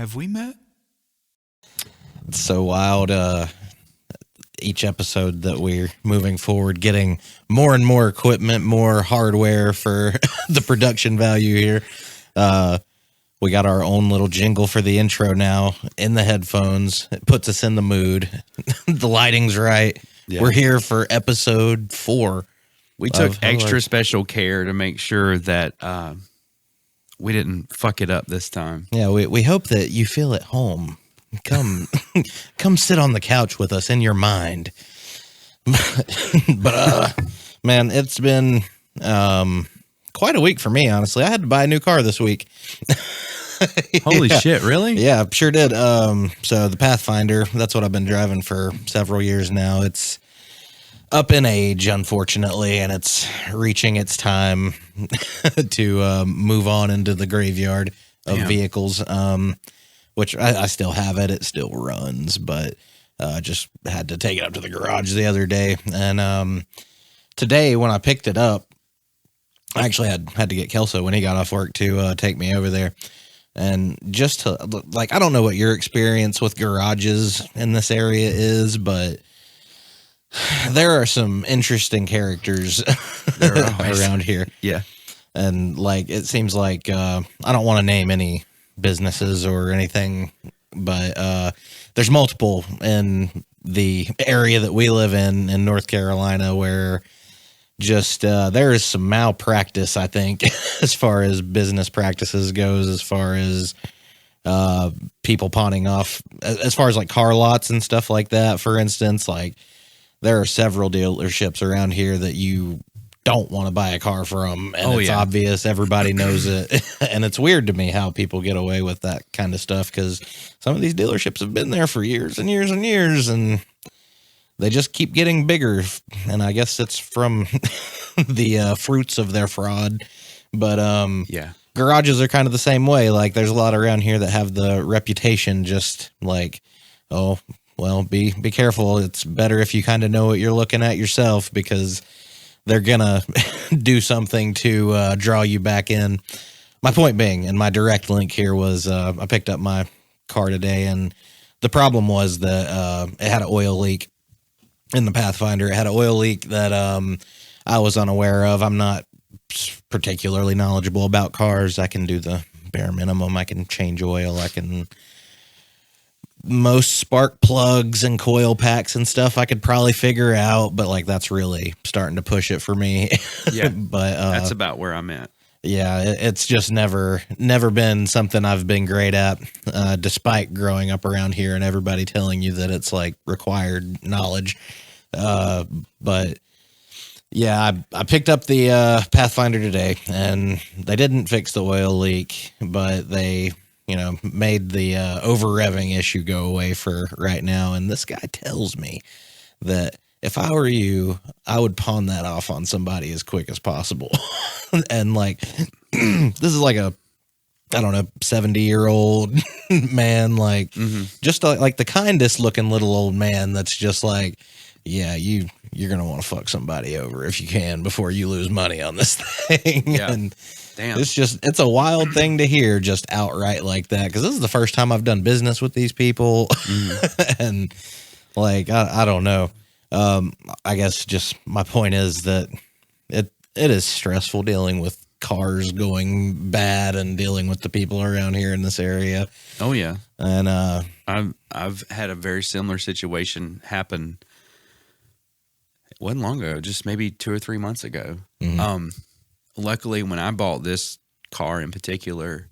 Have we met? It's so wild. Each episode that we're moving forward, getting more and more equipment, more hardware for the production value here. We got our own little jingle for the intro now in the headphones. It puts us in the mood. The lighting's right. Yeah. We're here for episode 4. We took extra special care to make sure that we didn't fuck it up this time. Yeah, we hope that you feel at home. Come sit on the couch with us in your mind. But man, it's been quite a week for me, honestly. I had to buy a new car this week. Holy shit, really? Yeah, sure did. So the Pathfinder, that's what I've been driving for several years now. It's up in age, unfortunately, and it's reaching its time to move on into the graveyard of vehicles. Which I still have it. It still runs, but just had to take it up to the garage the other day. And today when I picked it up, I actually had to get Kelso when he got off work to take me over there. And just to, like, I don't know what your experience with garages in this area is, but there are some interesting characters around here. Yeah. And, like, it seems like, I don't want to name any businesses or anything, but there's multiple in the area that we live in North Carolina where just there is some malpractice, I think, as far as business practices goes, as far as people pawning off, as far as like car lots and stuff like that. For instance, like there are several dealerships around here that you don't want to buy a car from, and it's obvious, everybody knows it. And it's weird to me how people get away with that kind of stuff, because some of these dealerships have been there for years and years and years, and they just keep getting bigger. And I guess it's from the fruits of their fraud. But garages are kind of the same way. Like there's a lot around here that have the reputation just like, oh, well, be careful. It's better if you kind of know what you're looking at yourself, because they're going to do something to draw you back in. My point being, and my direct link here was I picked up my car today, and the problem was that it had an oil leak in the Pathfinder. It had an oil leak that I was unaware of. I'm not particularly knowledgeable about cars. I can do the bare minimum. I can change oil. I can... most spark plugs and coil packs and stuff I could probably figure out, but like that's really starting to push it for me. Yeah, but that's about where I'm at. Yeah, it's just never been something I've been great at, despite growing up around here and everybody telling you that it's like required knowledge. But yeah, I picked up the Pathfinder today, and they didn't fix the oil leak, but they made the over-revving issue go away for right now. And this guy tells me that if I were you, I would pawn that off on somebody as quick as possible. And like, this is like a, I don't know, 70-year-old man, like just like the kindest looking little old man that's just like, yeah, you're going to want to fuck somebody over if you can before you lose money on this thing. Yeah. And damn, it's a wild thing to hear just outright like that, because this is the first time I've done business with these people. And like, I don't know. I guess just my point is that it is stressful dealing with cars going bad and dealing with the people around here in this area. Oh yeah. And I've had a very similar situation happen. It wasn't long ago, just maybe 2 or 3 months ago. Luckily, when I bought this car in particular,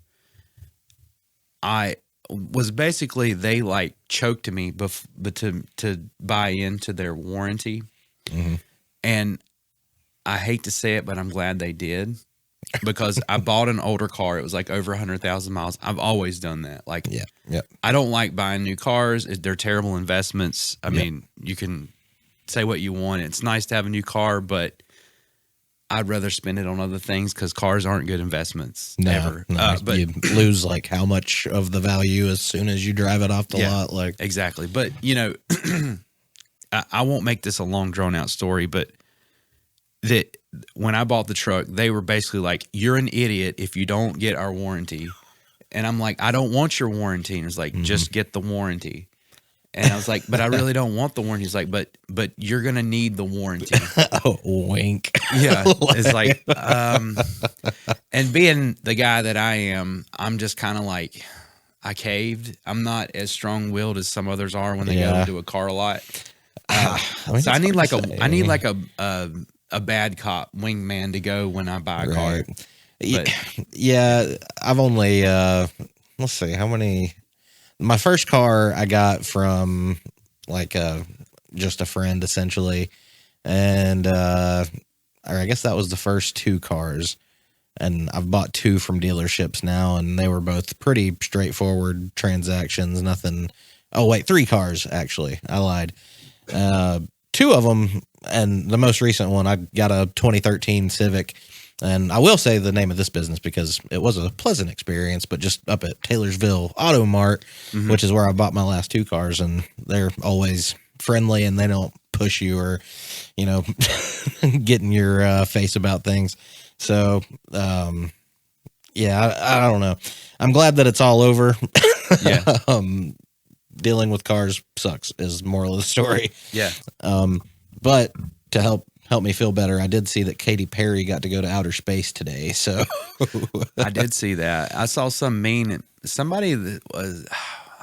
I was basically, they like choked me to buy into their warranty. And I hate to say it, but I'm glad they did, because I bought an older car. It was like over 100,000 miles. I've always done that. Like, I don't like buying new cars. They're terrible investments. I mean, you can say what you want. It's nice to have a new car, but I'd rather spend it on other things, because cars aren't good investments ever. But you lose like how much of the value as soon as you drive it off the lot. Like exactly. But I won't make this a long drawn out story, but that when I bought the truck, they were basically like, "You're an idiot if you don't get our warranty." And I'm like, I don't want your warranty. And it's like, just get the warranty. And I was like, but I really don't want the warranty. He's like, but you're going to need the warranty. Oh, wink. Yeah. It's like, and being the guy that I am, I'm just kind of like, I caved. I'm not as strong willed as some others are when they go into a car lot. So I need like a bad cop wingman to go when I buy a car. But, yeah. I've only, let's see how many. My first car I got from like just a friend essentially. And or I guess that was the first 2 cars. And I've bought 2 from dealerships now, and they were both pretty straightforward transactions. Nothing. Oh, wait, 3 cars, actually. I lied. 2 of them, and the most recent one, I got a 2013 Civic. And I will say the name of this business because it was a pleasant experience, but just up at Taylorsville Auto Mart, which is where I bought my last 2 cars, and they're always friendly and they don't push you or, get in your face about things. So, yeah, I don't know. I'm glad that it's all over. Yeah. Dealing with cars sucks is moral of the story. Yeah. But to help me feel better, I did see that Katy Perry got to go to outer space today. So I did see that. I saw some meme. Somebody that was,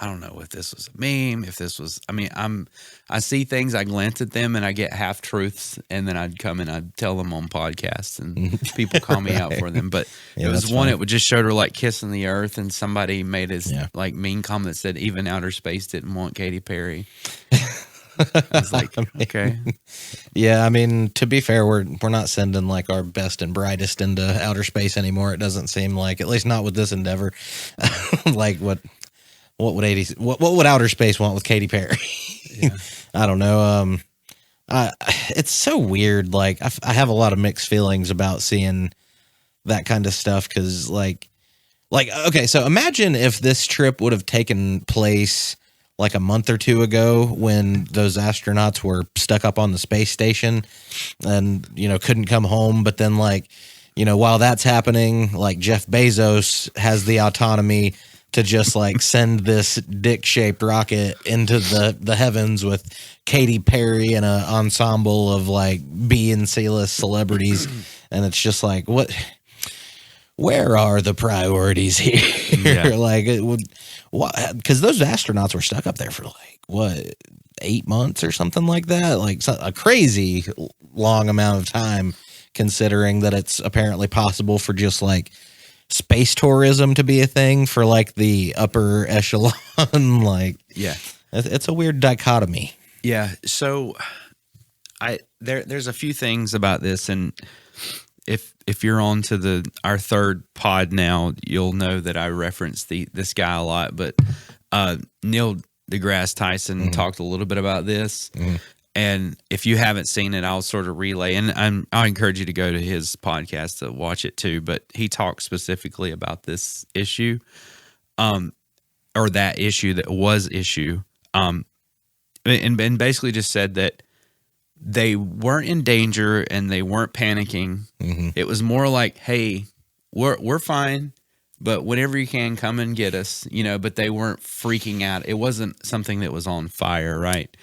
I don't know if this was a meme, if this was, I see things, I glance at them and I get half truths, and then I'd come and I'd tell them on podcasts and people call me out for them. But it was one, it would just showed her like kissing the earth, and somebody made his like mean comment that said even outer space didn't want Katy Perry. I was like, okay. Yeah, to be fair, we're not sending like our best and brightest into outer space anymore. It doesn't seem like, at least not with this endeavor. Like what would outer space want with Katy Perry? Yeah. I don't know. It's so weird. Like I have a lot of mixed feelings about seeing that kind of stuff because like okay, so imagine if this trip would have taken place like a month or 2 ago when those astronauts were stuck up on the space station and, couldn't come home. But then while that's happening, like Jeff Bezos has the autonomy to just like send this dick-shaped rocket into the heavens with Katy Perry and an ensemble of like B and C-list celebrities. And it's just like, where are the priorities here? Yeah. Like it would, because those astronauts were stuck up there for like 8 months or something like that, like a crazy long amount of time, considering that it's apparently possible for just like space tourism to be a thing for like the upper echelon. Like, yeah, it's a weird dichotomy. Yeah. So there's a few things about this, and if you're on to our third pod now, you'll know that I reference this guy a lot. But Neil deGrasse Tyson talked a little bit about this, and if you haven't seen it, I'll sort of relay. And I encourage you to go to his podcast to watch it too. But he talks specifically about this issue, or that issue that was issue, and basically just said that they weren't in danger and they weren't panicking. It was more like, hey, we're fine, but whenever you can, come and get us, but they weren't freaking out. It wasn't something that was on fire, right?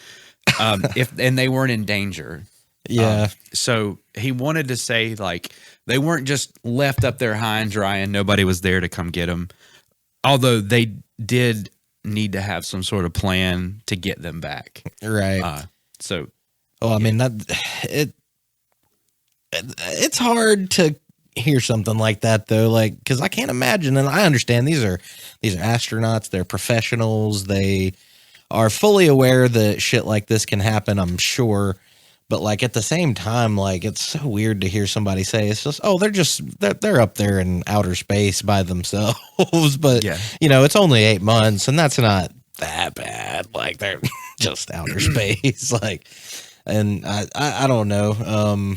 And they weren't in danger. Yeah. So he wanted to say like, they weren't just left up there high and dry and nobody was there to come get them. Although they did need to have some sort of plan to get them back. Right. So, well, I mean, it's hard to hear something like that though, like, because I can't imagine, and I understand these are astronauts, they're professionals, they are fully aware that shit like this can happen, I'm sure, but like at the same time, like it's so weird to hear somebody say it's just, oh, they're up there in outer space by themselves, but it's only 8 months, and that's not that bad. Like they're just outer space, like. And I don't know.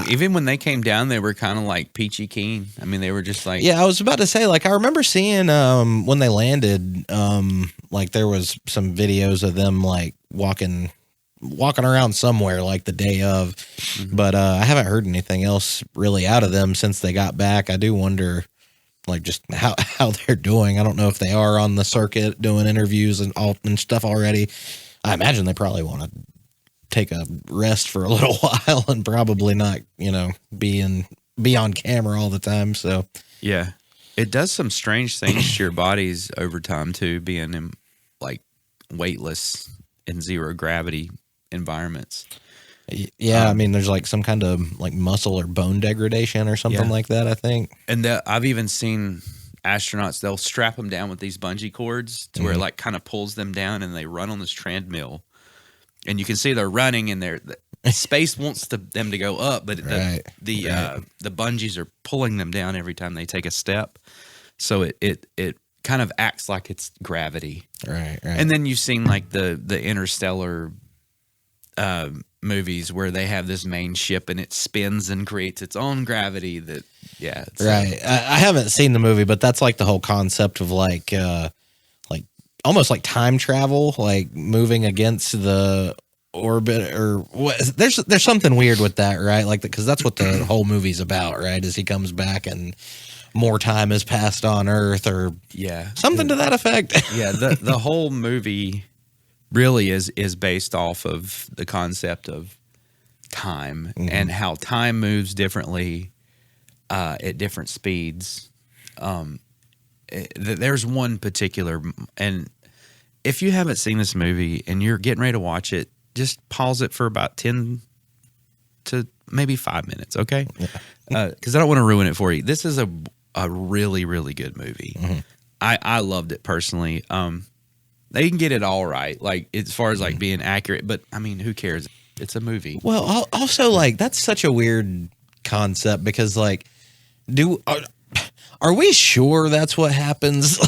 Even when they came down, they were kind of like peachy keen. They were just like... Yeah, I was about to say, like, I remember seeing when they landed, like, there was some videos of them, like, walking around somewhere, like, the day of. But I haven't heard anything else really out of them since they got back. I do wonder, like just how they're doing. I don't know if they are on the circuit doing interviews and all and stuff already. I imagine they probably want to take a rest for a little while and probably not, be on camera all the time. So yeah, it does some strange things to your bodies over time too, being in like weightless and zero gravity environments. Yeah, I mean, there's like some kind of like muscle or bone degradation or something like that, I think. And I've even seen astronauts, they'll strap them down with these bungee cords to where it like kind of pulls them down and they run on this treadmill. And you can see they're running and the space wants them to go up, but the bungees are pulling them down every time they take a step. So it kind of acts like it's gravity. Right. And then you've seen like the Interstellar movies where they have this main ship and it spins and creates its own gravity right. I haven't seen the movie, but that's like the whole concept of like almost like time travel, like moving against the orbit or what. There's something weird with that, right? Like, because that's what the whole movie's about, right? Is he comes back and more time has passed on Earth or something to that effect. The whole movie really is based off of the concept of time and how time moves differently at different speeds. There's one particular, and if you haven't seen this movie and you're getting ready to watch it, just pause it for about 10 to maybe 5 minutes, okay? Because I don't want to ruin it for you. This is a really, really good movie. I loved it personally. They can get it all right, like as far as like being accurate, but I mean, who cares? It's a movie. Well, also like that's such a weird concept because like, are we sure that's what happens?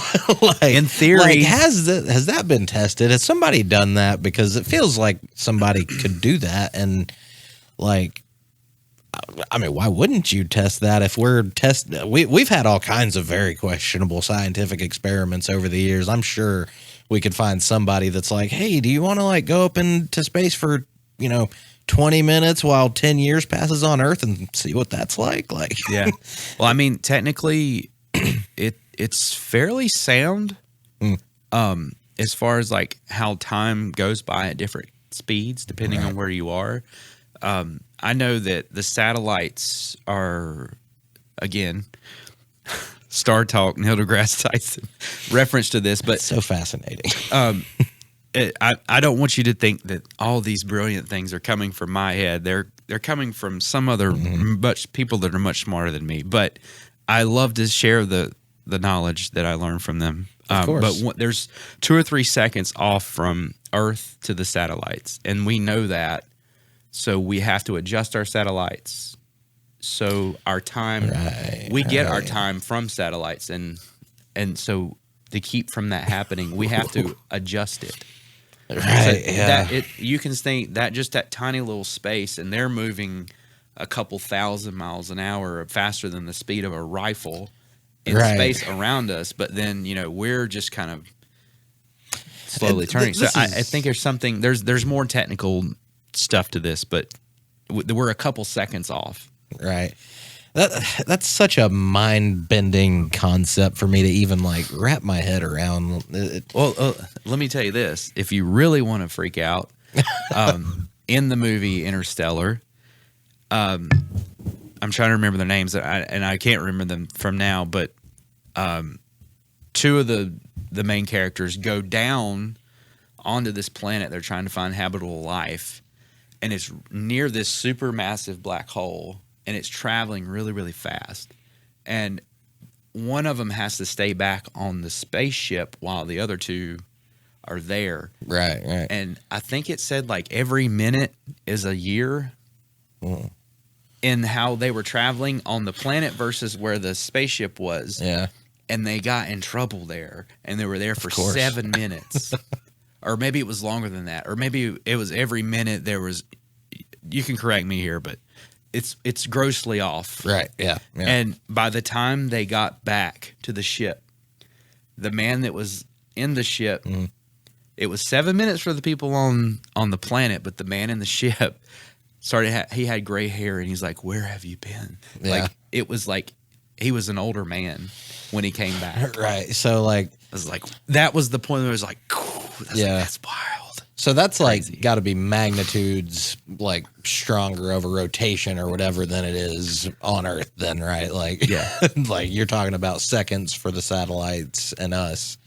Like in theory, like, has that been tested? Has somebody done that? Because it feels like somebody could do that, and like, I mean, why wouldn't you test that? If we've had all kinds of very questionable scientific experiments over the years. I'm sure we could find somebody that's like, hey, do you want to like go up into space for 20 minutes while 10 years passes on Earth and see what that's like? Like, yeah. Well, I mean, technically, it's fairly sound. As far as like how time goes by at different speeds, depending on where you are. I know that the satellites are, again, Star Talk, Neil deGrasse Tyson reference to this, but it's so fascinating. I don't want you to think that all these brilliant things are coming from my head. They're coming from some other people that are much smarter than me. But I love to share the knowledge that I learned from them. Of course. But there's 2 or 3 seconds off from Earth to the satellites, and we know that. So we have to adjust our satellites. So our time, we get our time from satellites, and so to keep from that happening, we have to adjust it. Right. So you can think that just that tiny little space, and they're moving a couple thousand miles an hour faster than the speed of a rifle in space around us. But then we're just kind of slowly turning. So I think there's something. There's more technical stuff to this, but we're a couple seconds off. Right. That's such a mind-bending concept for me to even like wrap my head around. Well, let me tell you this: if you really want to freak out, in the movie Interstellar, I'm trying to remember their names, and I can't remember them from now. But 2 of the main characters go down onto this planet. They're trying to find habitable life, and it's near this supermassive black hole. And it's traveling really, really fast. And one of them has to stay back on the spaceship while the other 2 are there. Right. And I think it said like every minute is a year in how they were traveling on the planet versus where the spaceship was. Yeah. And they got in trouble there. And they were there for 7 minutes. Or maybe it was longer than that. Or maybe it was every minute there was, you can correct me here, but it's grossly off. Right, yeah. And by the time they got back to the ship, the man that was in the ship, it was 7 minutes for the people on the planet, but the man in the ship he had gray hair, and he's like, "Where have you been?" Yeah. Like, it was like he was an older man when he came back. Right. So like, I was like, that was the point where I was like, that's wild. So that's Crazy. like got to be magnitudes like stronger of a rotation or whatever than it is on Earth then, right? Like, like you're talking about seconds for the satellites and us.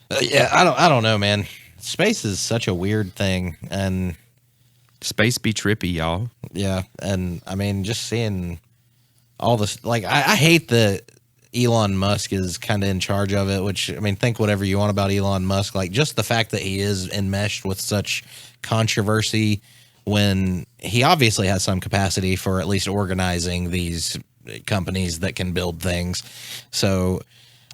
I don't know, man. Space is such a weird thing, and space be trippy, y'all. Yeah, and I mean, just seeing all this, like, I hate that Elon Musk is kind of in charge of it, which, I mean, think whatever you want about Elon Musk. Like, just the fact that he is enmeshed with such controversy when he obviously has some capacity for at least organizing these companies that can build things. So,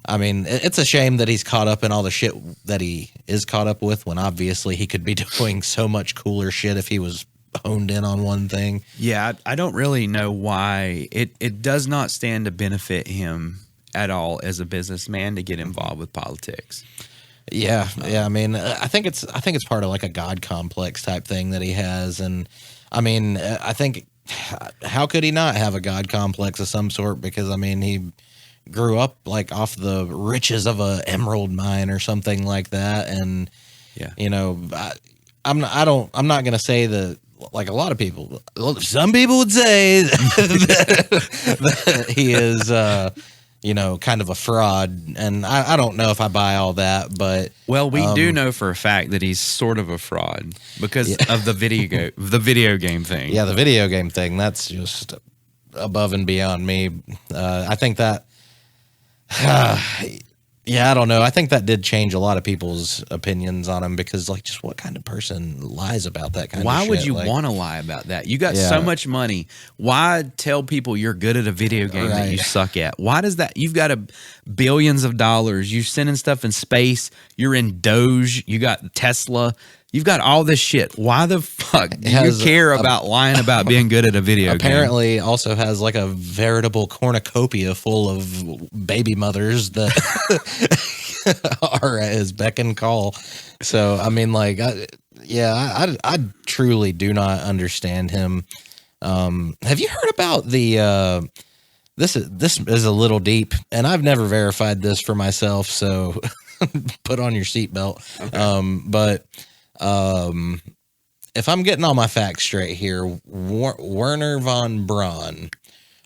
I mean, it's a shame that he's caught up in all the shit that he is caught up with when obviously he could be doing so much cooler shit if he was honed in on one thing. Yeah, I don't really know why. It does not stand to benefit him at all as a businessman to get involved with politics. Yeah. I mean, I think it's part of like a God complex type thing that he has, and I mean, I think how could he not have a God complex of some sort? Because I mean, he grew up like off the riches of a emerald mine or something like that, and you know, I'm not going to say that. Like a lot of people, some people would say that he is, you know, kind of a fraud, and I don't know if I buy all that, but well, we do know for a fact that he's sort of a fraud because of the video game thing. Yeah, the video game thing, that's just above and beyond me. I think that, yeah, I don't know. I think that did change a lot of people's opinions on him because, like, just what kind of person lies about that kind of shit? Why would you want to lie about that? You got so much money. Why tell people you're good at a video game that you suck at? Why does that? You've got billions of dollars. You're sending stuff in space. You're in Doge. You got Tesla. You've got all this shit. Why the fuck do you care about lying about being good at a video game? Apparently also has like a veritable cornucopia full of baby mothers that are at his beck and call. So, I mean, like, I truly do not understand him. Have you heard about the, this is a little deep, and I've never verified this for myself, so put on your seatbelt. Okay. If I'm getting all my facts straight here, Werner von Braun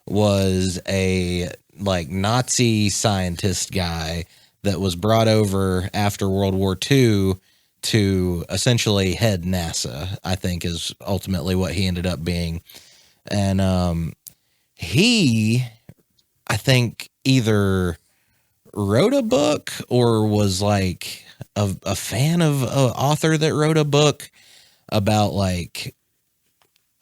was a like Nazi scientist guy that was brought over after World War II to essentially head NASA, I think is ultimately what he ended up being. And he, I think, either wrote a book or was like a fan of an author that wrote a book about like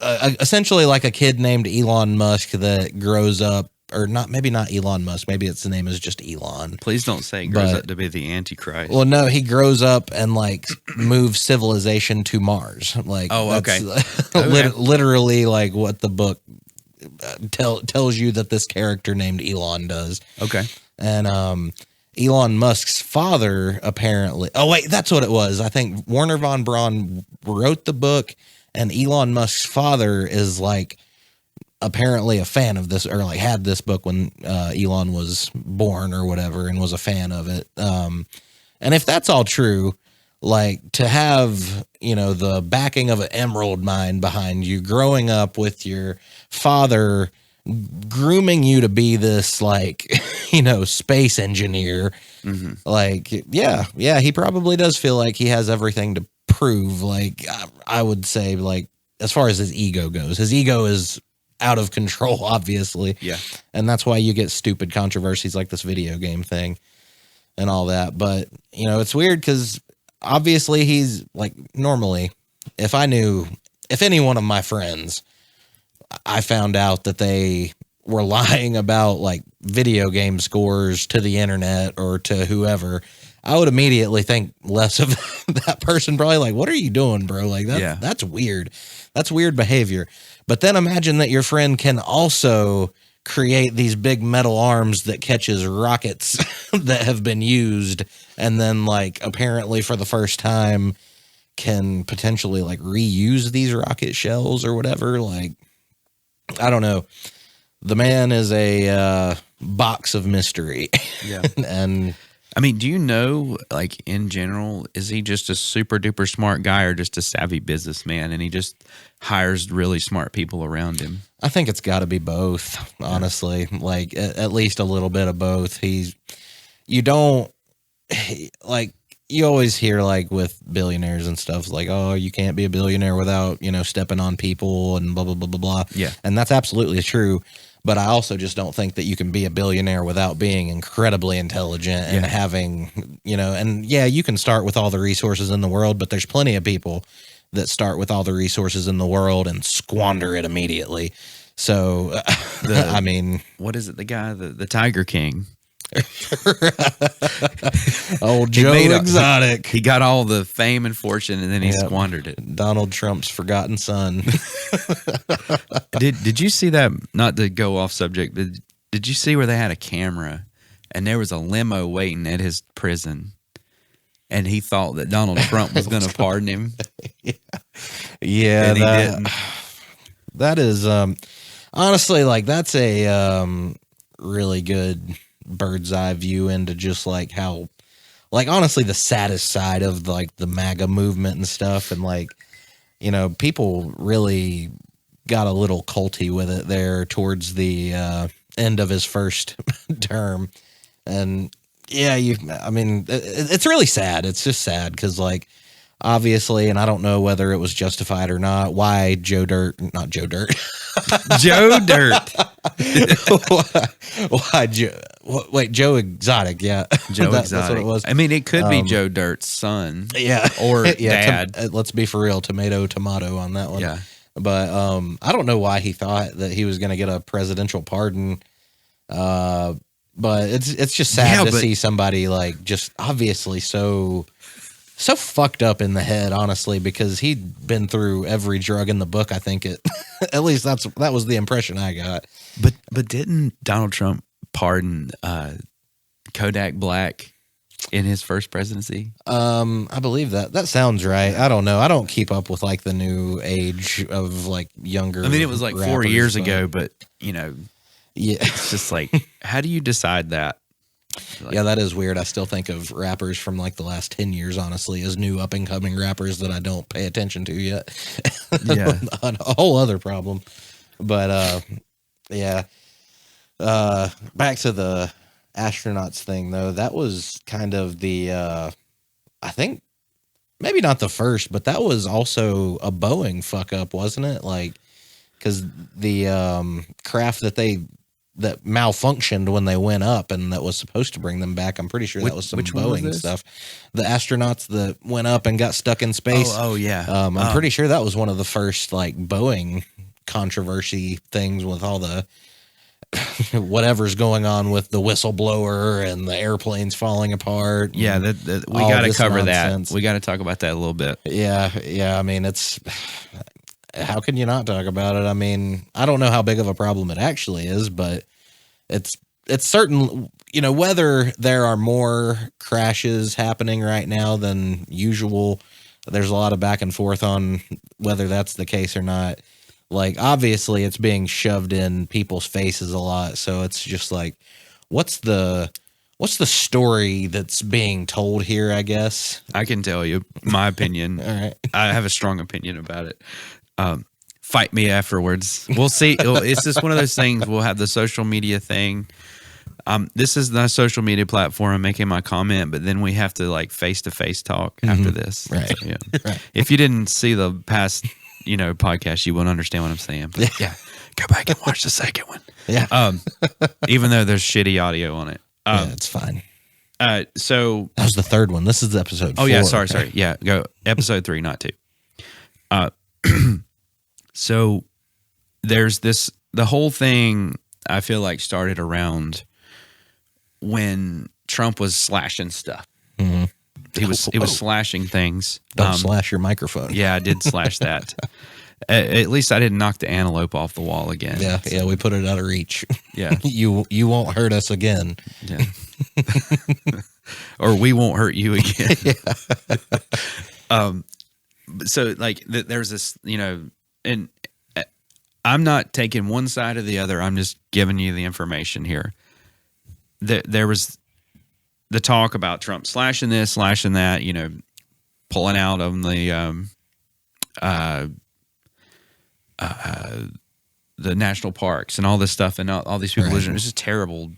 essentially like a kid named Elon Musk that grows up, or not, maybe not Elon Musk, maybe the name is just Elon. Please don't say he grows up to be the Antichrist. Well, no, he grows up and like moves civilization to Mars. Like, okay. Literally like what the book tells you that this character named Elon does. Okay. And Elon Musk's father apparently, oh wait, that's what it was. I think Werner von Braun wrote the book, and Elon Musk's father is like apparently a fan of this, or like had this book when Elon was born or whatever, and was a fan of it. And if that's all true, like to have, you know, the backing of an emerald mine behind you, growing up with your father grooming you to be this like, you know, space engineer, like, yeah, he probably does feel like he has everything to prove. Like, I would say, like, as far as his ego goes, his ego is out of control, obviously. Yeah. And that's why you get stupid controversies like this video game thing and all that. But, you know, it's weird because obviously he's like, normally, if any one of my friends, I found out that they were lying about like video game scores to the internet or to whoever, I would immediately think less of that person. Probably like, what are you doing, bro? Like that's weird. That's weird behavior. But then imagine that your friend can also create these big metal arms that catches rockets that have been used, and then like apparently for the first time can potentially like reuse these rocket shells or whatever. Like, I don't know. the man is a box of mystery. Yeah. And I mean, do you know, like, in general, is he just a super duper smart guy or just a savvy businessman and he just hires really smart people around him? I think it's got to be both, honestly. Like, at least a little bit of both. You always hear, like, with billionaires and stuff, like, oh, you can't be a billionaire without, stepping on people and blah, blah, blah, blah, blah. Yeah. And that's absolutely true. But I also just don't think that you can be a billionaire without being incredibly intelligent and having, you can start with all the resources in the world, but there's plenty of people that start with all the resources in the world and squander it immediately. So, I mean, what is it? The guy, the Tiger King. Old Joe Exotic. He got all the fame and fortune and then he squandered it. Donald Trump's forgotten son. Did you see that? Not to go off subject, but did you see where they had a camera and there was a limo waiting at his prison? And he thought that Donald Trump was going to pardon him. Yeah, and he didn't. That is honestly, like, that's a really good bird's eye view into just like how, like, honestly, the saddest side of like the MAGA movement and stuff. And like, people really got a little culty with it there towards the end of his first term. And it's really sad. It's just sad because, like, obviously, and I don't know whether it was justified or not, why Joe Dirt. Joe Dirt. Why Joe? Wait, Joe Exotic, yeah. Joe Exotic. That's what it was. I mean, it could be Joe Dirt's son. Yeah. Or dad. Let's be for real, tomato on that one. Yeah. But I don't know why he thought that he was going to get a presidential pardon. But it's just sad to see somebody, like, just obviously so fucked up in the head, honestly, because he'd been through every drug in the book. I think at least that was the impression I got. But didn't Donald Trump pardon Kodak Black in his first presidency? I believe that sounds right. I don't know. I don't keep up with, like, the new age of, like, younger. I mean, it was like 4 years ago, but yeah, it's just like, how do you decide that? Like, yeah, that is weird. I still think of rappers from, like, the last 10 years, honestly, as new up and coming rappers that I don't pay attention to yet. Yeah. A whole other problem. But yeah. Back to the astronauts thing, though. That was kind of the I think maybe not the first, but that was also a Boeing fuck up, wasn't it? Like, because the craft that malfunctioned when they went up and that was supposed to bring them back, I'm pretty sure that was some Boeing stuff. The astronauts that went up and got stuck in space. Oh yeah. I'm pretty sure that was one of the first, like, Boeing controversy things with all the whatever's going on with the whistleblower and the airplanes falling apart. Yeah, we got to cover nonsense. That. We got to talk about that a little bit. Yeah. I mean, how can you not talk about it? I mean, I don't know how big of a problem it actually is, but it's certain, whether there are more crashes happening right now than usual, there's a lot of back and forth on whether that's the case or not. Like, obviously it's being shoved in people's faces a lot. So it's just like, what's the story that's being told here, I guess? I can tell you my opinion. All right. I have a strong opinion about it. Fight me afterwards. We'll see. It's just one of those things. We'll have the social media thing. This is the social media platform. I'm making my comment, but then we have to, like, face-to-face talk after this. Right. So, yeah. Right. If you didn't see the past, podcast, you won't understand what I'm saying. But yeah, go back and watch the second one. Yeah. Even though there's shitty audio on it. Yeah, it's fine. So that was the third one. This is episode 4. Oh yeah, sorry. Yeah, go episode 3, not 2. So there's the whole thing, I feel like, started around when Trump was slashing stuff. Mm-hmm. He was slashing things. Don't slash your microphone. Yeah, I did slash that. At least I didn't knock the antelope off the wall again. Yeah, we put it out of reach. Yeah. You won't hurt us again. Yeah. Or we won't hurt you again. Yeah. So, like, there's this, and I'm not taking one side or the other. I'm just giving you the information here. There was the talk about Trump slashing this, slashing that, pulling out on the national parks and all this stuff, and all these people losing. It's just terrible.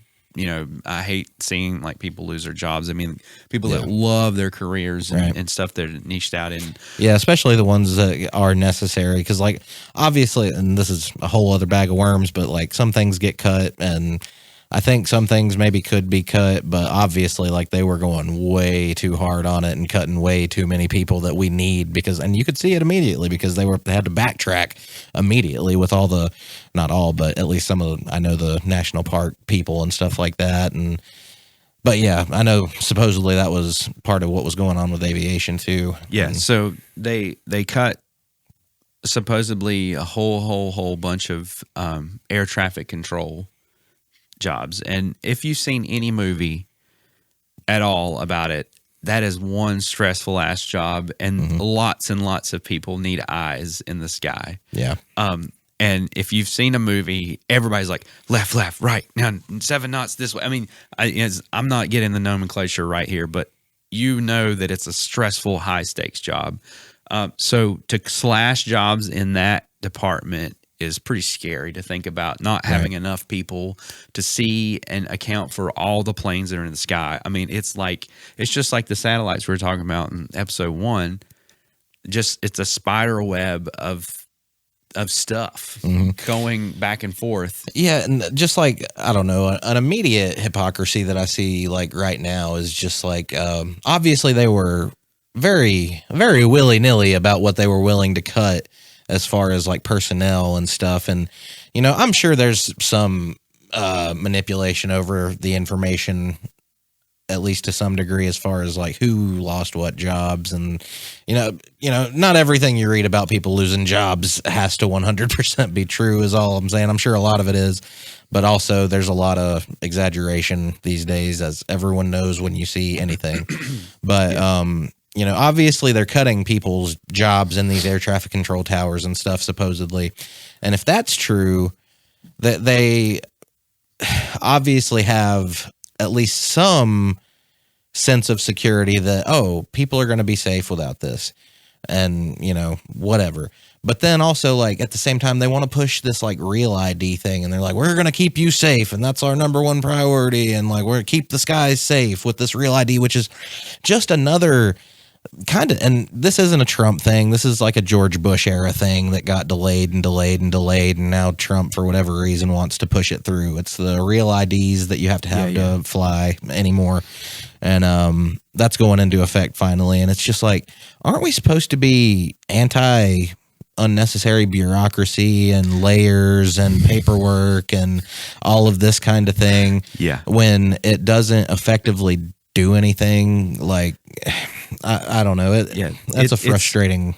I hate seeing like people lose their jobs. I mean, people that love their careers and stuff they're niched out in. Yeah, especially the ones that are necessary, because like obviously, and this is a whole other bag of worms, but like some things get cut, and I think some things maybe could be cut, but obviously like they were going way too hard on it and cutting way too many people that we need, and you could see it immediately because they had to backtrack immediately with all the, not all, but at least some of I know the national park people and stuff like that. But yeah, I know supposedly that was part of what was going on with aviation too. Yeah. So they cut supposedly a whole bunch of air traffic control jobs. And if you've seen any movie at all about it, that is one stressful ass job, and lots and lots of people need eyes in the sky. Yeah. And if you've seen a movie, everybody's like left, right, now 7 knots this way. I mean, I'm not getting the nomenclature right here, but you know that it's a stressful, high stakes job. So to slash jobs in that department is pretty scary to think about, not having enough people to see and account for all the planes that are in the sky. I mean, it's just like the satellites we were talking about in episode 1. It's a spider web of stuff going back and forth. Yeah, and just like, I don't know, an immediate hypocrisy that I see like right now is just like, obviously they were very, very willy-nilly about what they were willing to cut as far as like personnel and stuff. And, I'm sure there's some manipulation over the information, at least to some degree, as far as like who lost what jobs. And, not everything you read about people losing jobs has to 100% be true is all I'm saying. I'm sure a lot of it is, but also there's a lot of exaggeration these days, as everyone knows when you see anything. But, obviously they're cutting people's jobs in these air traffic control towers and stuff, supposedly. And if that's true, that they obviously have at least some sense of security that, people are going to be safe without this, and, whatever. But then also, like, at the same time, they want to push this, like, real ID thing, and they're like, we're going to keep you safe, and that's our number one priority, and, like, we're going to keep the skies safe with this real ID, which is just another kind of, and this isn't a Trump thing. This is like a George Bush era thing that got delayed, and now Trump, for whatever reason, wants to push it through. It's the real IDs that you have to fly anymore, and that's going into effect finally. And it's just like, aren't we supposed to be anti unnecessary bureaucracy and layers and paperwork and all of this kind of thing? Yeah, when it doesn't effectively do anything? Like, I don't know. That's a frustrating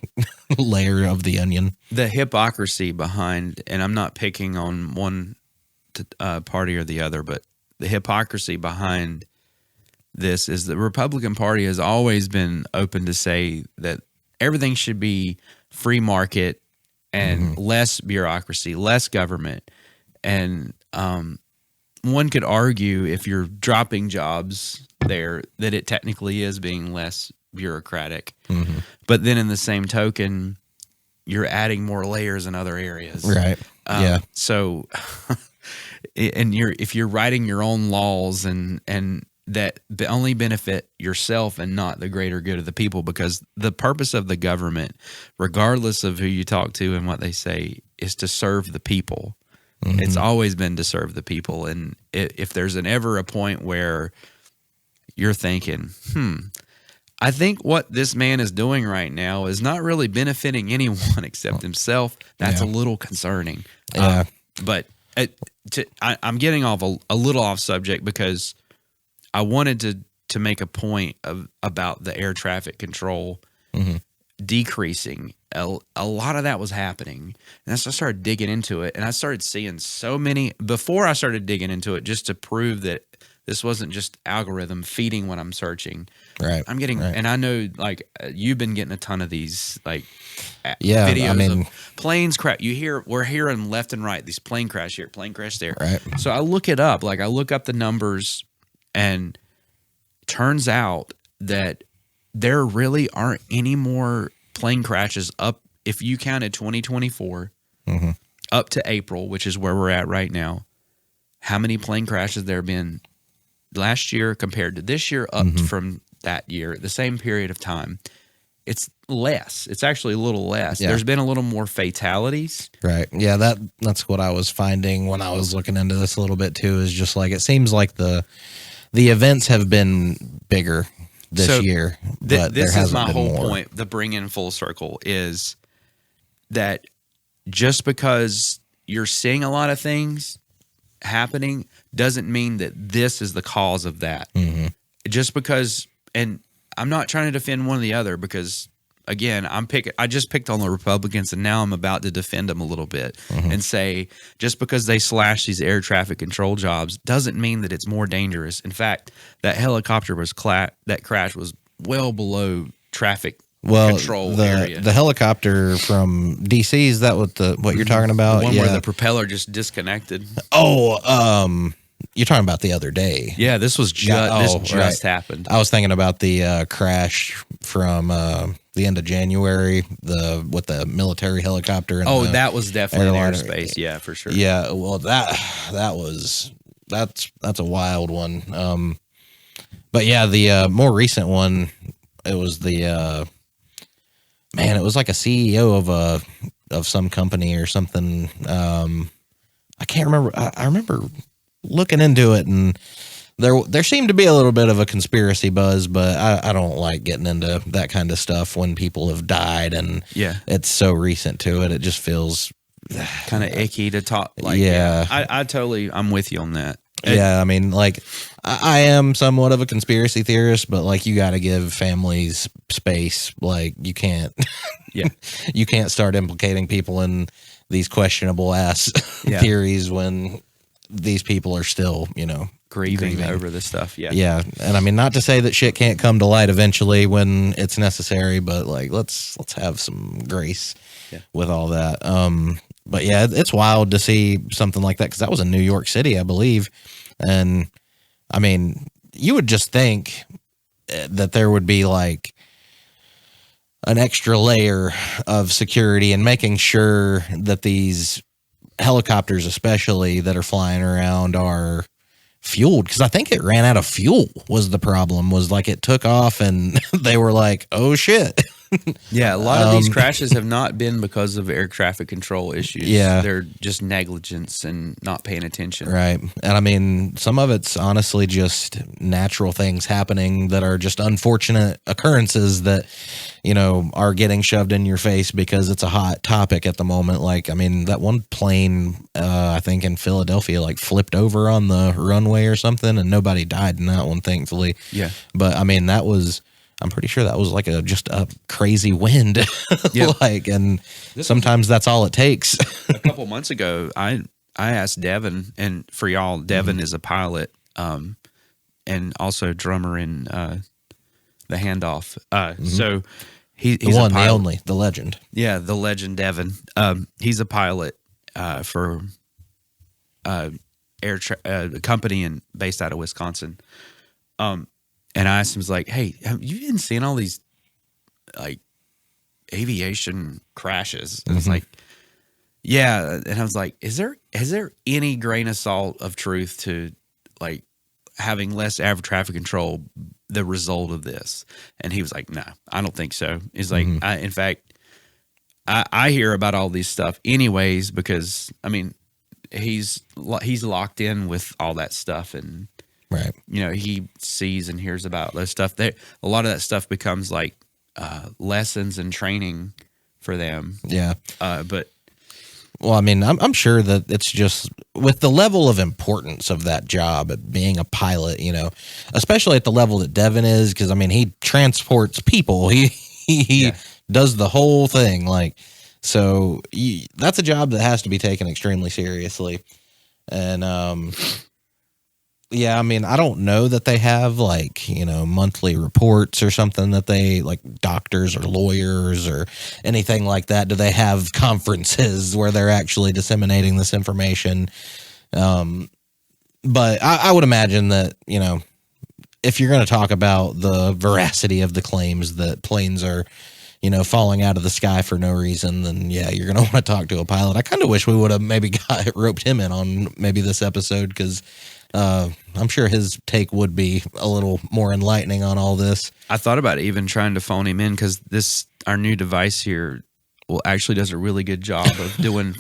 layer of the onion. The hypocrisy behind, and I'm not picking on one party or the other, but the hypocrisy behind this is the Republican Party has always been open to say that everything should be free market and less bureaucracy, less government. And one could argue, if you're dropping jobs there, that it technically is being less bureaucratic. But then in the same token, you're adding more layers in other areas. Right. Yeah. So, and if you're writing your own laws and that only benefit yourself and not the greater good of the people, because the purpose of the government, regardless of who you talk to and what they say, is to serve the people. It's always been to serve the people. And if there's ever a point where you're thinking, I think what this man is doing right now is not really benefiting anyone except himself, that's a little concerning. But I'm getting off a little off subject, because I wanted to make a point about the air traffic control decreasing. A lot of that was happening, and so I started digging into it, and I started seeing so many. Before I started digging into it, just to prove that This wasn't just algorithm feeding what I'm searching. Right. I'm getting, right. and I know like you've been getting a ton of these like Yeah, I mean, of planes crash. We're hearing left and right these plane crash here, plane crash there. right. So I look it up, like I look up the numbers, and turns out that there really aren't any more plane crashes up. If you counted 2024 up to April, which is where we're at right now, how many plane crashes there have been last year compared to this year up from that year, the same period of time? It's less. It's actually a little less. Yeah. There's been a little more fatalities. Right. Yeah, that's what I was finding when I was looking into this a little bit too, is just like it seems like the events have been bigger this year, but this there is hasn't my been whole more. point. The bring in full circle is that just because you're seeing a lot of things happening doesn't mean that this is the cause of that. Just because, and I'm not trying to defend one or the other, because again, I just picked on the Republicans, and now I'm about to defend them a little bit and say just because they slash these air traffic control jobs doesn't mean that it's more dangerous. In fact, that helicopter that crash was well below traffic control area. The helicopter from DC, is that what you're talking about? The one where the propeller just disconnected. Oh, you're talking about the other day. Yeah, this was just happened. I was thinking about the crash from the end of January, with the military helicopter. And that was definitely in airliner. airspace. Yeah, for sure. Yeah, well, that's a wild one. But yeah, the more recent one, it was it was like a CEO of some company or something. I can't remember. I remember looking into it, and there seemed to be a little bit of a conspiracy buzz, but I don't like getting into that kind of stuff when people have died and it's so recent to it. It just feels kind of icky to talk. Like, I'm with you on that. Yeah, I mean, like, I am somewhat of a conspiracy theorist, but like, you got to give families space. Like, you can't, you can't start implicating people in these questionable ass theories when these people are still, grieving over this stuff. Yeah. Yeah. And I mean, not to say that shit can't come to light eventually when it's necessary, but like, let's have some grace with all that. But yeah, it's wild to see something like that, because that was in New York City, I believe. And I mean, you would just think that there would be like an extra layer of security and making sure that these helicopters, especially that are flying around, are fueled, because I think it ran out of fuel was the problem. Was like it took off and they were like, oh shit. Yeah, a lot of these crashes have not been because of air traffic control issues. Yeah. They're just negligence and not paying attention. Right. And I mean, some of it's honestly just natural things happening that are just unfortunate occurrences that, are getting shoved in your face because it's a hot topic at the moment. Like, I mean, that one plane, I think in Philadelphia, like flipped over on the runway or something, and nobody died in that one, thankfully. Yeah. But I mean, I'm pretty sure that was like just a crazy wind. Like, and sometimes that's all it takes. A couple months ago, I asked Devin, and for y'all, Devin is a pilot, and also drummer in the Handoff. So he's the one, a pilot. the only, the legend. Yeah, the legend Devin. He's a pilot for a company based out of Wisconsin. And I asked him, like, hey, have you been seeing all these, like, aviation crashes? And it's like, yeah. And I was like, is there any grain of salt of truth to, like, having less air traffic control, the result of this? And he was like, no, I don't think so. He's like, in fact, I hear about all these stuff anyways, because, I mean, he's locked in with all that stuff, and right. He sees and hears about those stuff. A lot of that stuff becomes like lessons and training for them. Yeah. Well, I mean, I'm sure that it's just with the level of importance of that job, being a pilot, especially at the level that Devin is, because I mean, he transports people. He does the whole thing. Like, so that's a job that has to be taken extremely seriously. And Yeah, I mean, I don't know that they have like, monthly reports or something that they like doctors or lawyers or anything like that. Do they have conferences where they're actually disseminating this information? But I would imagine that, if you're going to talk about the veracity of the claims that planes are, falling out of the sky for no reason, then yeah, you're going to want to talk to a pilot. I kind of wish we would have maybe roped him in on maybe this episode because I'm sure his take would be a little more enlightening on all this. I thought about even trying to phone him in because our new device here actually does a really good job of doing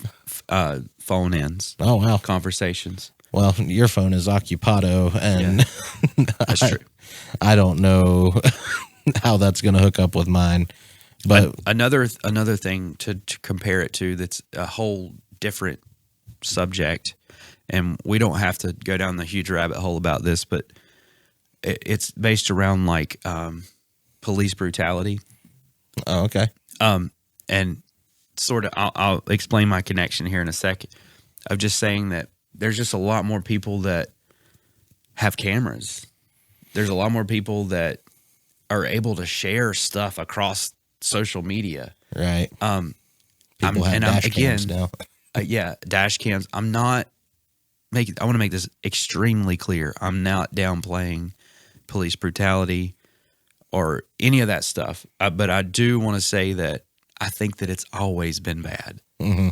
phone ins. Oh, wow. Conversations. Well, your phone is Occupado, and yeah, that's true. I don't know how that's going to hook up with mine. But another thing to compare it to that's a whole different subject, and we don't have to go down the huge rabbit hole about this, but it's based around like police brutality. Oh, okay. And sort of, I'll explain my connection here in a second. Of just saying that there's just a lot more people that have cameras. There's a lot more people that are able to share stuff across social media. Right. People have dash cams now. Yeah, dash cams. I want to make this extremely clear. I'm not downplaying police brutality or any of that stuff. But I do want to say that I think that it's always been bad. Mm-hmm.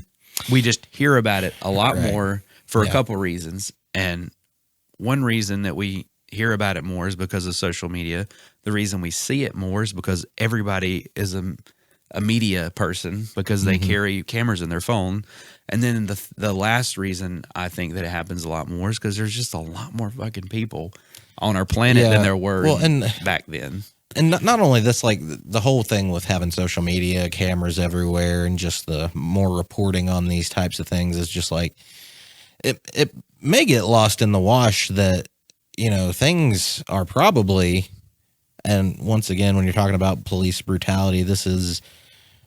We just hear about it a lot more for a couple reasons. And one reason that we hear about it more is because of social media. The reason we see it more is because everybody is a media person because they carry cameras in their phone. And then the last reason I think that it happens a lot more is because there's just a lot more fucking people on our planet than there were back then. And not only this, like the whole thing with having social media, cameras everywhere, and just the more reporting on these types of things is just like, it may get lost in the wash that, things are probably, and once again, when you're talking about police brutality, this is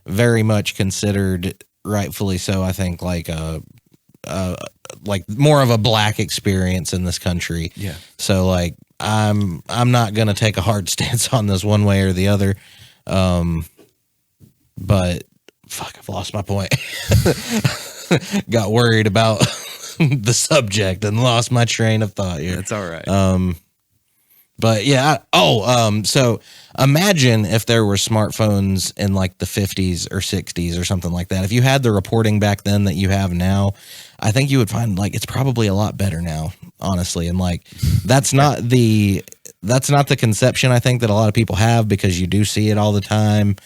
very much considered, rightfully so, I think, like more of a black experience in this country. Yeah. So like, I'm not going to take a hard stance on this one way or the other. But fuck, I've lost my point. Got worried about the subject and lost my train of thought here. That's all right. But yeah. So imagine if there were smartphones in like the 50s or 60s or something like that. If you had the reporting back then that you have now, I think you would find like it's probably a lot better now, honestly. And like that's not the conception I think that a lot of people have because you do see it all the time,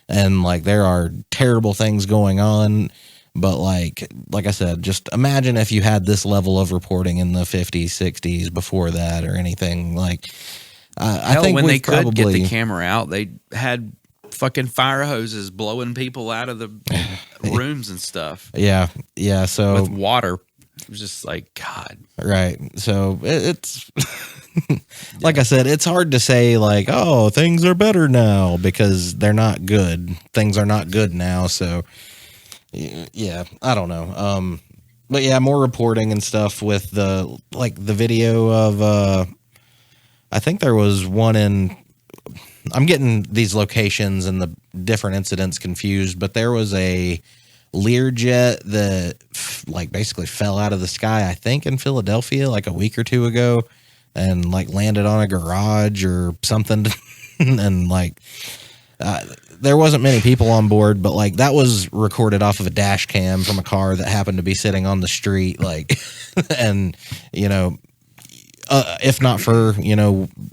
and like there are terrible things going on. But like I said, just imagine if you had this level of reporting in the 50s, 60s before that or anything like. I think when they could get the camera out, they had fucking fire hoses blowing people out of the rooms and stuff. Yeah. So with water, it was just like God. Right. So it's like I said, it's hard to say like, oh, things are better now because they're not good. Things are not good now. So yeah, I don't know. But yeah, more reporting and stuff with the video of I think there was one in. I'm getting these locations and the different incidents confused, but there was a Learjet that like basically fell out of the sky, I think in Philadelphia like a week or two ago, and like landed on a garage or something. And like there wasn't many people on board, but like that was recorded off of a dash cam from a car that happened to be sitting on the street, like, and if not for,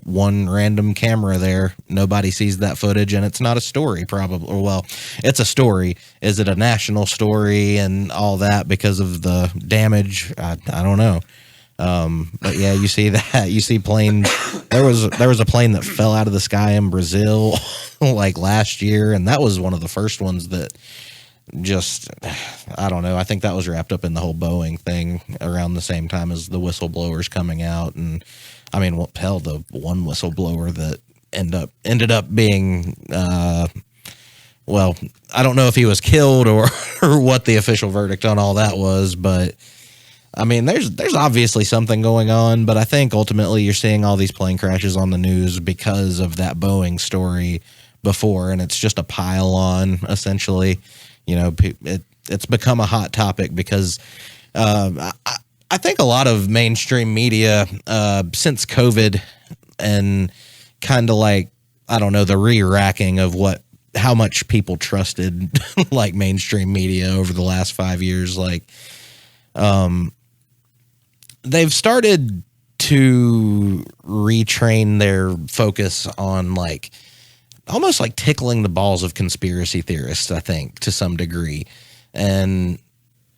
one random camera there, nobody sees that footage, and it's not a story probably. Or, well, it's a story. Is it a national story and all that because of the damage? I don't know. But yeah, you see that. You see planes. There was a plane that fell out of the sky in Brazil like last year, and that was one of the first ones that just, I don't know. I think that was wrapped up in the whole Boeing thing around the same time as the whistleblowers coming out. And I mean, the one whistleblower that ended up being, well, I don't know if he was killed or what the official verdict on all that was, but I mean, there's obviously something going on, but I think ultimately you're seeing all these plane crashes on the news because of that Boeing story before, and it's just a pile on, essentially. You know, it's become a hot topic because I think a lot of mainstream media since COVID and kind of like, I don't know, the re-racking of how much people trusted like mainstream media over the last 5 years, like they've started to retrain their focus on like almost like tickling the balls of conspiracy theorists, I think, to some degree. And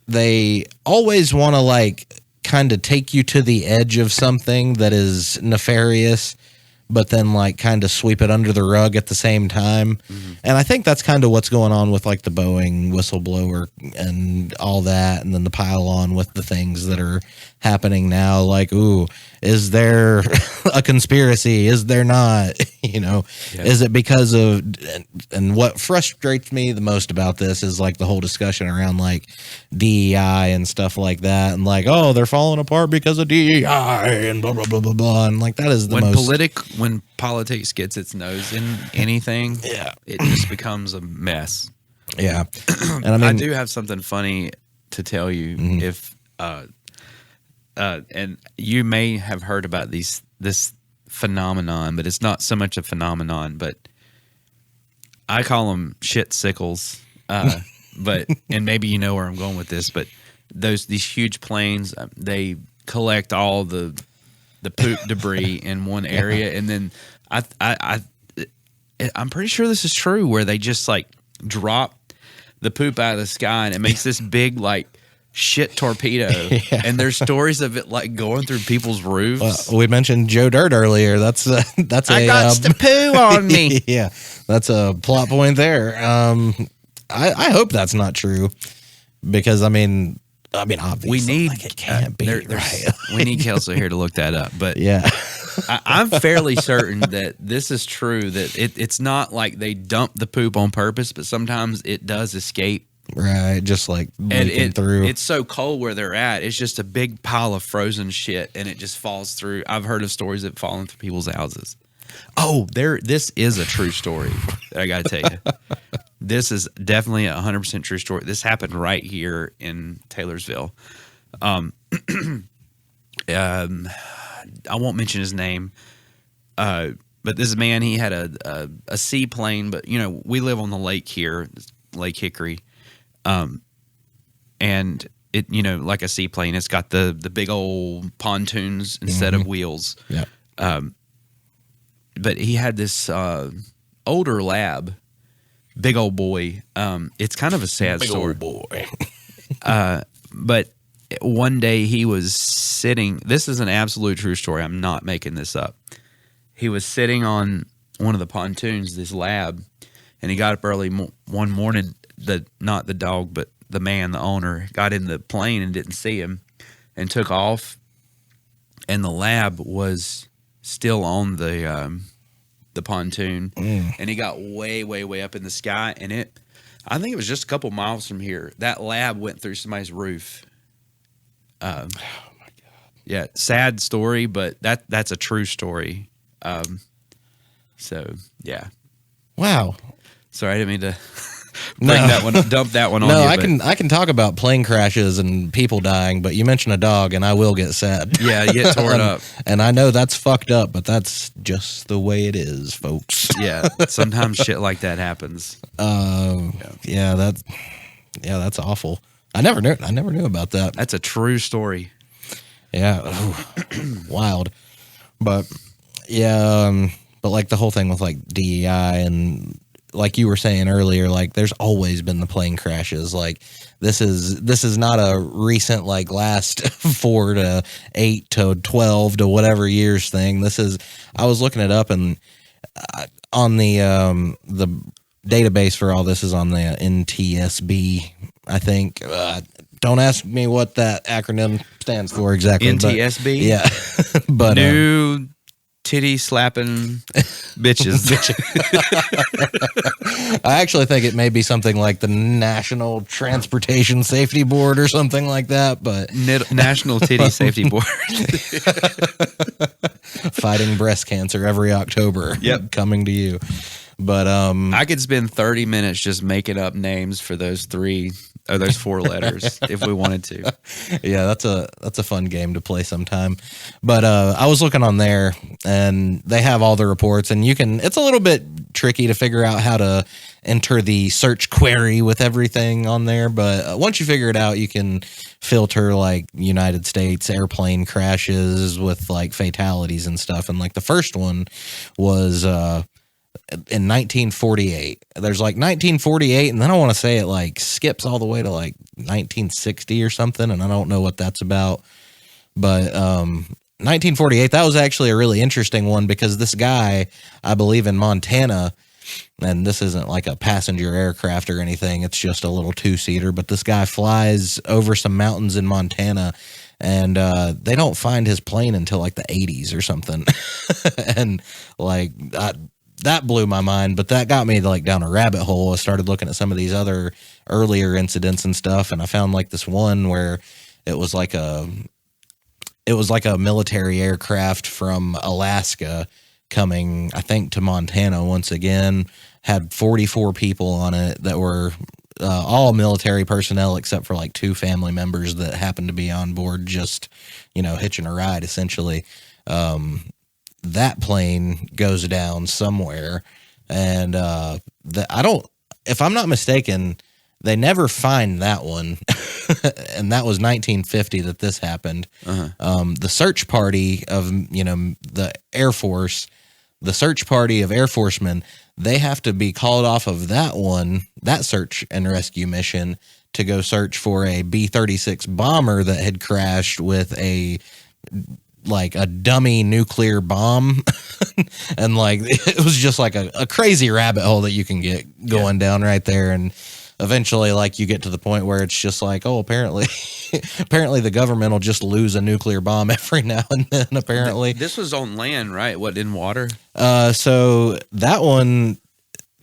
they always want to like kind of take you to the edge of something that is nefarious, but then like kind of sweep it under the rug at the same time. Mm-hmm. And I think that's kind of what's going on with like the Boeing whistleblower and all that. And then the pile on with the things that are happening now. Like, ooh, is there a conspiracy? Is there not? You know, yeah. Is it because of, and what frustrates me the most about this is like the whole discussion around like DEI and stuff like that. And like, oh, they're falling apart because of DEI and blah, blah, blah, blah, blah. And like, that is the when politics gets its nose in anything, yeah, it just becomes a mess. Yeah. And I mean, I do have something funny to tell you. Mm-hmm. If and you may have heard about this phenomenon, but it's not so much a phenomenon, but I call them shit sickles. But and maybe you know where I'm going with this, but these huge planes, they collect all the poop debris in one area, and then I'm pretty sure this is true, where they just like drop the poop out of the sky and it makes this big like shit torpedo. Yeah. And there's stories of it like going through people's roofs. We mentioned Joe Dirt earlier. That's I got the poo on me. Yeah, that's a plot point there. I hope that's not true, because I mean obviously we need like, it can't be right. We need Kelsey here to look that up, but yeah. I'm fairly certain that this is true, that it's not like they dump the poop on purpose, but sometimes it does escape. Right, just like leaking through. It's so cold where they're at. It's just a big pile of frozen shit, and it just falls through. I've heard of stories of falling through people's houses. Oh, this is a true story that I got to tell you. This is definitely a 100% true story. This happened right here in Taylorsville. I won't mention his name, but this man, he had a seaplane, but you know, we live on the lake here, Lake Hickory, and it, you know, like a seaplane, it's got the big old pontoons instead of wheels. Yeah. But he had this older lab, big old boy. It's kind of a sad story. Big old boy. But one day he was sitting, this is an absolute true story, I'm not making this up. He was sitting on one of the pontoons, this lab, and he got up early one morning, not the dog, but the man, the owner, got in the plane and didn't see him and took off, and the lab was still on the pontoon, and he got way, way, way up in the sky, and I think it was just a couple miles from here, that lab went through somebody's roof. Oh my God! Yeah, sad story, but that's a true story. So yeah. Wow. Sorry, I didn't mean to dump that one on you. No, I can talk about plane crashes and people dying, but you mention a dog and I will get sad. Yeah, you get torn up. And I know that's fucked up, but that's just the way it is, folks. Yeah, sometimes shit like that happens. Yeah, that's awful. I never knew about that. That's a true story. Yeah. Wild. But yeah, but like the whole thing with like DEI and like you were saying earlier, like there's always been the plane crashes. Like this is not a recent like last 4 to 8 to 12 to whatever years thing. I was looking it up, and on the database for all this is on the NTSB, I think. Don't ask me what that acronym stands for exactly. NTSB? Yeah. But New titty slapping Bitches. I actually think it may be something like the National Transportation Safety Board or something like that, but National Titty Safety Board. fighting breast cancer every October. Yep. Coming to you. But I could spend 30 minutes just making up names for those those 4 letters if we wanted to. Yeah, that's a fun game to play sometime. But I was looking on there, and they have all the reports, and it's a little bit tricky to figure out how to enter the search query with everything on there. But once you figure it out, you can filter like United States airplane crashes with like fatalities and stuff. And like the first one was in 1948. There's like 1948, and then I want to say it like skips all the way to like 1960 or something, and I don't know what that's about. But 1948, that was actually a really interesting one because this guy, I believe in Montana, and this isn't like a passenger aircraft or anything, it's just a little 2-seater, but this guy flies over some mountains in Montana, and they don't find his plane until like the 80s or something. And like that blew my mind, but that got me like down a rabbit hole. I started looking at some of these other earlier incidents and stuff, and I found like this one where it was like a military aircraft from Alaska coming, I think, to Montana once again, had 44 people on it that were all military personnel except for like 2 family members that happened to be on board, just, hitching a ride essentially. That plane goes down somewhere, and if I'm not mistaken, they never find that one. And that was 1950 that this happened. The search party of, the Air Force, the search party of Air Forcemen, they have to be called off of that search and rescue mission to go search for a B-36 bomber that had crashed with a dummy nuclear bomb. And like, it was just like a crazy rabbit hole that you can get going down right there. And eventually, like, you get to the point where it's just like, oh, apparently the government will just lose a nuclear bomb every now and then, apparently. This was on land, right? What, in water? So that one,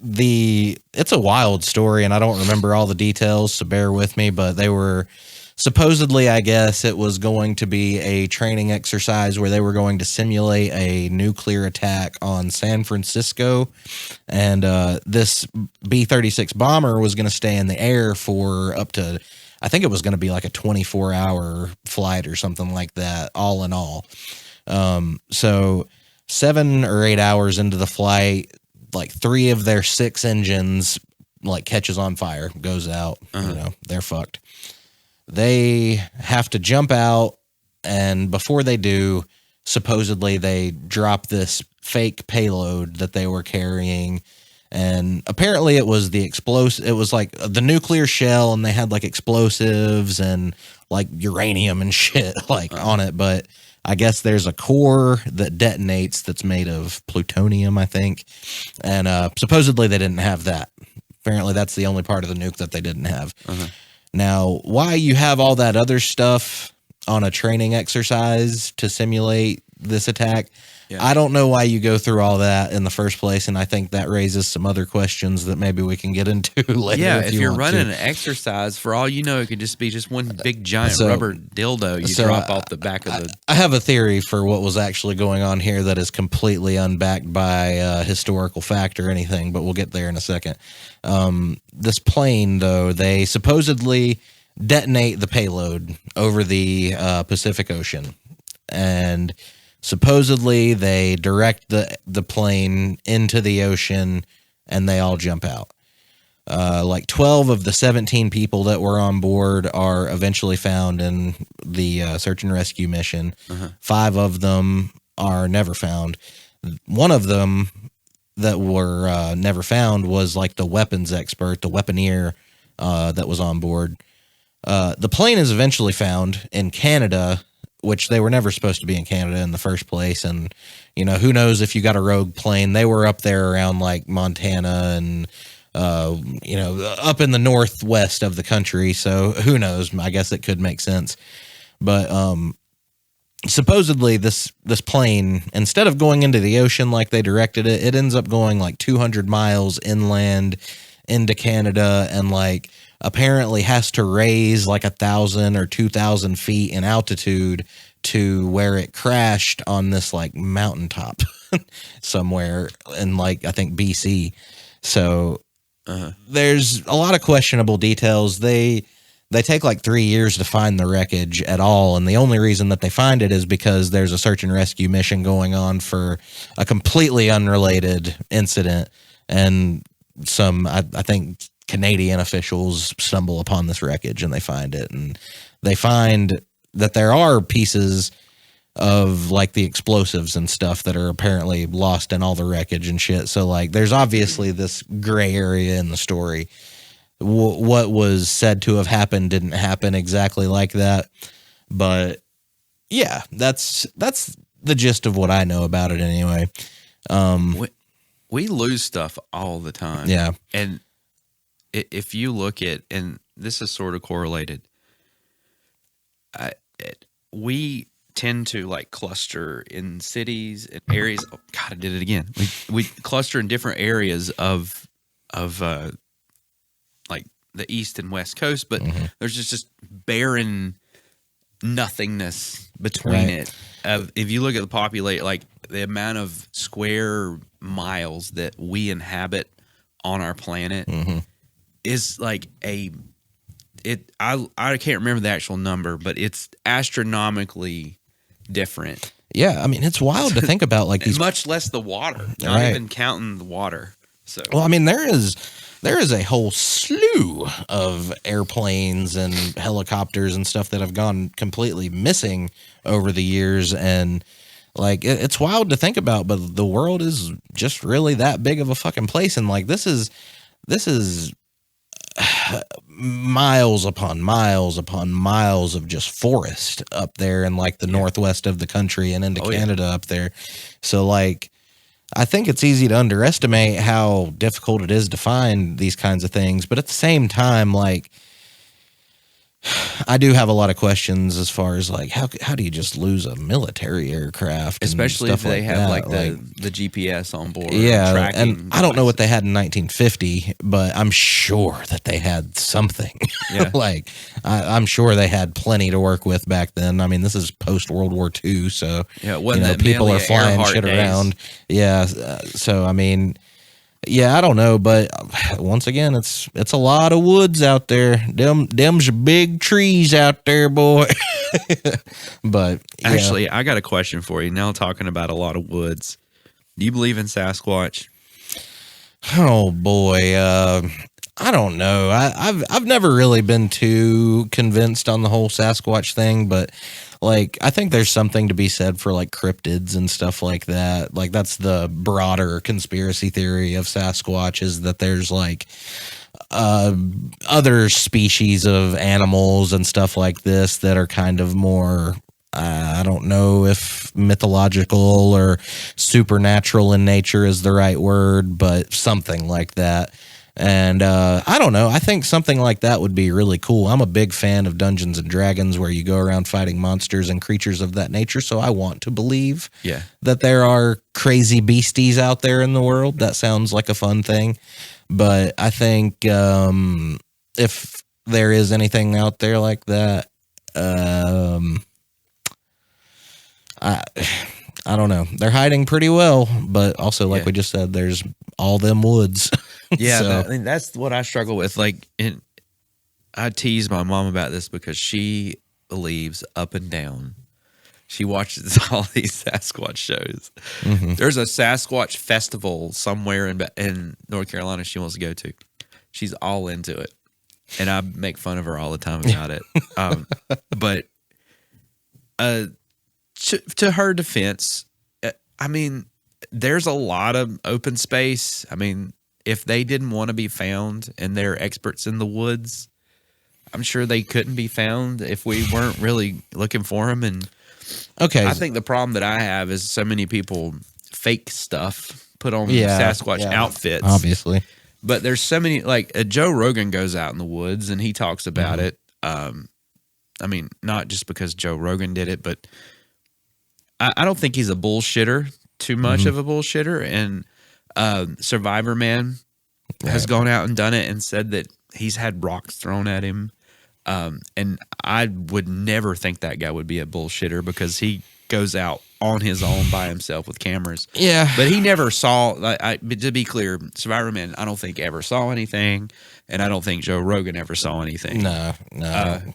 it's a wild story, and I don't remember all the details, so bear with me, but they were supposedly, I guess it was going to be a training exercise where they were going to simulate a nuclear attack on San Francisco. And this B-36 bomber was going to stay in the air for up to, I think it was going to be like a 24-hour flight or something like that, all in all. So 7 or 8 hours into the flight, like 3 of their 6 engines like catches on fire, goes out, they're fucked. They have to jump out, and before they do, supposedly they drop this fake payload that they were carrying, and apparently it was the explosive. It was like the nuclear shell, and they had like explosives and like uranium and shit like on it. But I guess there's a core that detonates that's made of plutonium, I think, and supposedly they didn't have that. Apparently that's the only part of the nuke that they didn't have. Now, why you have all that other stuff on a training exercise to simulate this attack, I don't know why you go through all that in the first place, and I think that raises some other questions that maybe we can get into later. Yeah, if you're running an exercise, for all you know, it could just be just one big giant rubber dildo you drop off the back of the... I have a theory for what was actually going on here that is completely unbacked by historical fact or anything, but we'll get there in a second. This plane, though, they supposedly detonate the payload over the Pacific Ocean, and supposedly they direct the plane into the ocean, and they all jump out. Like 12 of the 17 people that were on board are eventually found in the search and rescue mission. 5 of them are never found. One of them that were never found was like the weapons expert, the weaponeer that was on board. The plane is eventually found in Canada, which they were never supposed to be in Canada in the first place. And, who knows if you got a rogue plane. They were up there around like Montana and, up in the northwest of the country. So who knows? I guess it could make sense. But supposedly this plane, instead of going into the ocean like they directed it, it ends up going like 200 miles inland into Canada, and like apparently has to raise like 1,000 or 2,000 feet in altitude to where it crashed on this like mountaintop somewhere in like I think BC. So there's a lot of questionable details. They take like 3 years to find the wreckage at all, and the only reason that they find it is because there's a search and rescue mission going on for a completely unrelated incident, and some I think Canadian officials stumble upon this wreckage and they find it, and they find that there are pieces of like the explosives and stuff that are apparently lost in all the wreckage and shit. So like there's obviously this gray area in the story. What was said to have happened didn't happen exactly like that, but yeah, that's the gist of what I know about it anyway. We lose stuff all the time. Yeah. And if you look at, and this is sort of correlated, we tend to like cluster in cities and areas. Oh God, I did it again. We cluster in different areas of like the East and West Coast, but there's just barren nothingness between it. If you look at the populate, like the amount of square miles that we inhabit on our planet is like I can't remember the actual number, but it's astronomically different. Yeah, I mean it's wild to think about like these, much less the water, not even counting the water. So well, I mean there is a whole slew of airplanes and helicopters and stuff that have gone completely missing over the years, and like it's wild to think about, but the world is just really that big of a fucking place, and like this is miles upon miles upon miles of just forest up there in like the northwest of the country and into Canada up there. So like I think it's easy to underestimate how difficult it is to find these kinds of things, but at the same time, like I do have a lot of questions as far as like how do you just lose a military aircraft, especially if they have that? the GPS on board. Yeah, and I don't know what they had in 1950, but I'm sure that they had something. Yeah. Like I'm sure they had plenty to work with back then. I mean, this is post World War II, so yeah, it wasn't people are flying Earhart shit days. around. Yeah, so I mean. Yeah, I don't know, but once again, it's a lot of woods out there. Them's big trees out there, boy. But yeah. Actually, I got a question for you. Now talking about a lot of woods, do you believe in Sasquatch? Oh boy, I don't know. I've never really been too convinced on the whole Sasquatch thing, but like I think there's something to be said for like cryptids and stuff like that. Like that's the broader conspiracy theory of Sasquatch, is that there's like other species of animals and stuff like this that are kind of more I don't know if mythological or supernatural in nature is the right word, but something like that. And I don't know. I think something like that would be really cool. I'm a big fan of Dungeons and Dragons, where you go around fighting monsters and creatures of that nature. So I want to believe that there are crazy beasties out there in the world. That sounds like a fun thing. But I think if there is anything out there like that, I don't know. They're hiding pretty well, but also, like we just said, there's all them woods. Yeah, So, I mean, that's what I struggle with. Like, I tease my mom about this because she believes up and down. She watches all these Sasquatch shows. There's a Sasquatch festival somewhere in North Carolina she wants to go to. She's all into it, and I make fun of her all the time about it. But to her defense, I mean, there's a lot of open space. I mean, if they didn't want to be found and they're experts in the woods, I'm sure they couldn't be found if we weren't really looking for them. And I think the problem that I have is so many people fake stuff, put on Sasquatch outfits. Obviously. But there's so many, like Joe Rogan goes out in the woods and he talks about it. I mean, not just because Joe Rogan did it, but I don't think he's a bullshitter, too much of a bullshitter. And Survivor Man has gone out and done it and said that he's had rocks thrown at him. And I would never think that guy would be a bullshitter because he goes out on his own by himself with cameras. Yeah. But he never saw, but to be clear, Survivor Man, I don't think ever saw anything. And I don't think Joe Rogan ever saw anything. No.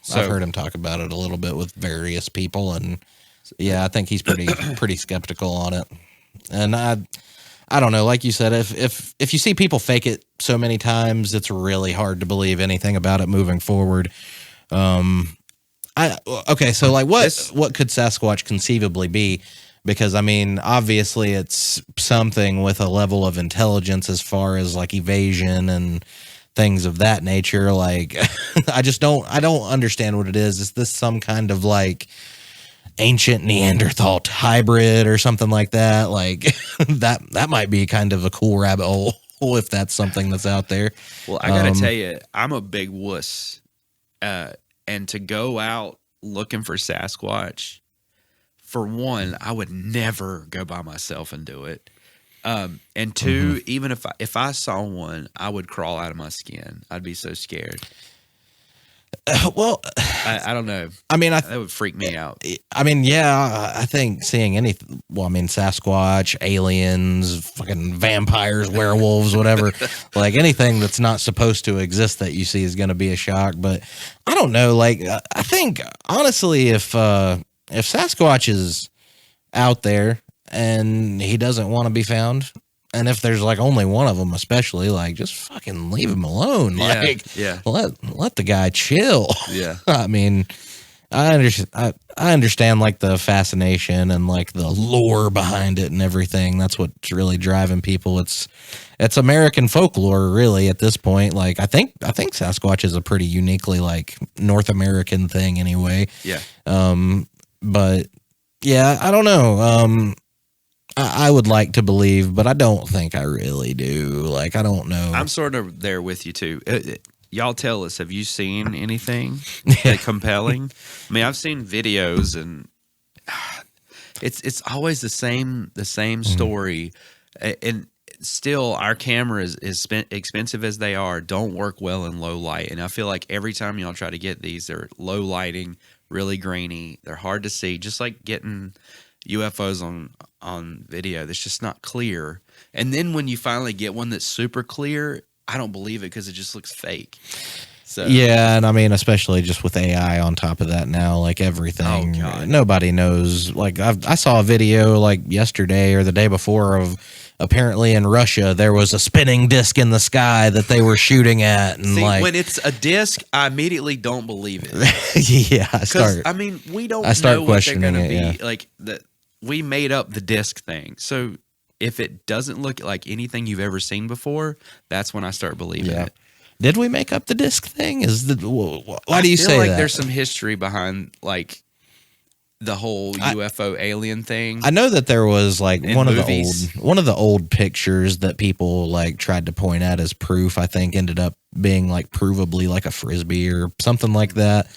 So I've heard him talk about it a little bit with various people. And yeah, I think he's pretty skeptical on it. And I don't know. Like you said, if you see people fake it so many times, it's really hard to believe anything about it moving forward. Okay, so like what could Sasquatch conceivably be? Because I mean, obviously it's something with a level of intelligence as far as like evasion and things of that nature. Like I don't understand what it is. Is this some kind of like ancient Neanderthal hybrid or something like that? Like that might be kind of a cool rabbit hole if that's something that's out there. Well, I gotta tell you, I'm a big wuss. And to go out looking for Sasquatch, for one, I would never go by myself and do it. And two, even if I saw one, I would crawl out of my skin. I'd be so scared. Well, I don't know. I mean, that would freak me out. I mean, yeah, I think seeing anything, well, I mean, Sasquatch, aliens, fucking vampires, werewolves, whatever, like anything that's not supposed to exist that you see is going to be a shock. But I don't know. Like, I think honestly, if Sasquatch is out there and he doesn't want to be found, and if there's like only one of them, especially, like just fucking leave him alone. Like, let the guy chill. Yeah. I mean, I understand like the fascination and like the lore behind it and everything. That's what's really driving people. It's American folklore, really, at this point. Like, I think Sasquatch is a pretty uniquely like North American thing, anyway. Yeah. But yeah, I don't know. I would like to believe, but I don't think I really do. Like, I don't know. I'm sort of there with you too. Y'all tell us, have you seen anything compelling? I mean, I've seen videos, and it's always the same story. And still, our cameras, as expensive as they are, don't work well in low light. And I feel like every time y'all try to get these, they're low lighting, really grainy. They're hard to see, just like getting UFOs on video that's just not clear. And then when you finally get one that's super clear, I don't believe it because it just looks fake. So yeah, and I mean, especially just with AI on top of that now, like everything, nobody knows. Like I saw a video like yesterday or the day before of apparently in Russia there was a spinning disc in the sky that they were shooting at, and like when it's a disc, I immediately don't believe it. Yeah, I mean, we don't know what they're going to be. Yeah. Like we made up the disc thing, so if it doesn't look like anything you've ever seen before, that's when I start believing it. Did we make up the disc thing? Why do you say like that? There's some history behind like the whole UFO alien thing. I know that there was like one of the old pictures that people like tried to point at as proof. I think ended up being like provably like a frisbee or something like that.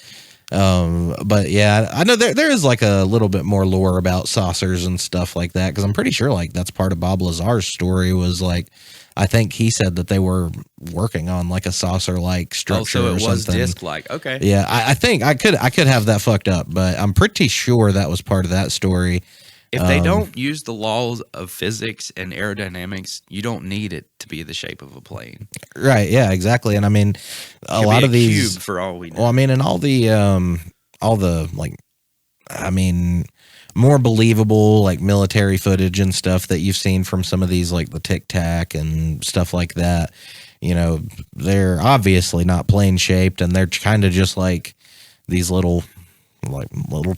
But yeah, I know there is like a little bit more lore about saucers and stuff like that, because I'm pretty sure like that's part of Bob Lazar's story. Was like, I think he said that they were working on like a saucer like structure. So it or was something. disc like. Okay. Yeah, I think I could have that fucked up, but I'm pretty sure that was part of that story. If they don't use the laws of physics and aerodynamics, you don't need it to be the shape of a plane. Right. Yeah, exactly. And I mean, a lot of these, cube for all we know. Well, I mean, and all the like, I mean, more believable like military footage and stuff that you've seen from some of these, like the Tic Tac and stuff like that, you know, they're obviously not plane shaped, and they're kind of just like these little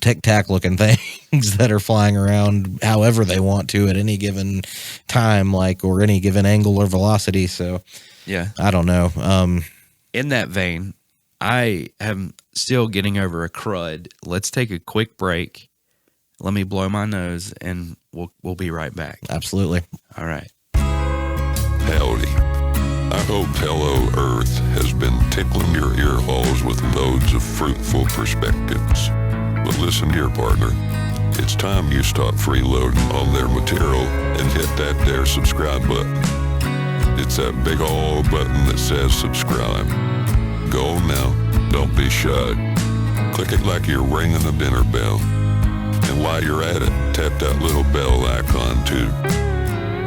Tic Tac looking things that are flying around however they want to at any given time, like, or any given angle or velocity. So yeah, I don't know. In that vein, I am still getting over a crud. Let's take a quick break. Let me blow my nose, and we'll be right back. Absolutely. All right. Howdy. I hope Hello Earth has been tickling your ear holes with loads of fruitful perspectives. But listen here, partner. it's time you stop freeloading on their material and hit that there subscribe button. It's that big ol' button that says subscribe. Go on now, don't be shy. Click it like you're ringing a dinner bell. And while you're at it, tap that little bell icon too,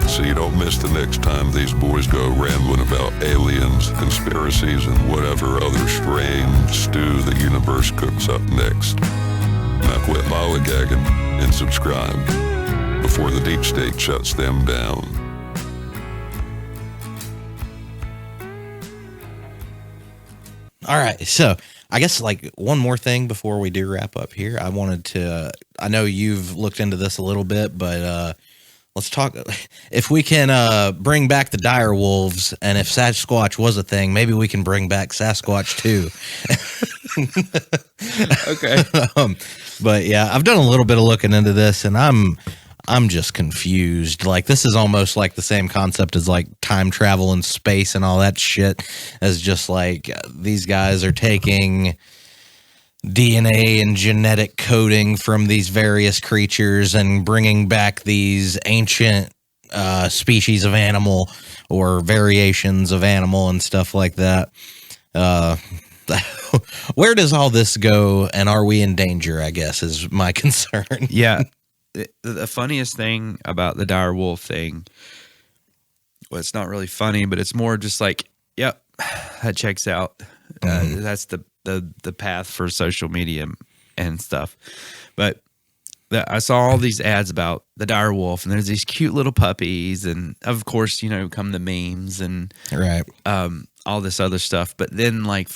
so you don't miss the next time these boys go rambling about aliens, conspiracies, and whatever other strange stew the universe cooks up next. Now quit lollygagging and subscribe before the deep state shuts them down. All right, so I guess like one more thing before we do wrap up here. I wanted to, I know you've looked into this a little bit, but let's talk, if we can bring back the dire wolves, and if Sasquatch was a thing, maybe we can bring back Sasquatch too. Okay. But yeah, I've done a little bit of looking into this, and I'm just confused. Like, this is almost like the same concept as like time travel and space and all that shit, as just like these guys are taking DNA and genetic coding from these various creatures and bringing back these ancient species of animal or variations of animal and stuff like that. Where does all this go, and are we in danger, I guess, is my concern. Yeah. The funniest thing about the dire wolf thing, well, it's not really funny, but it's more just like, yep, that checks out. That's the path for social media and stuff. But I saw all these ads about the dire wolf, and there's these cute little puppies, and of course, come the memes and Right. all this other stuff. But then, like,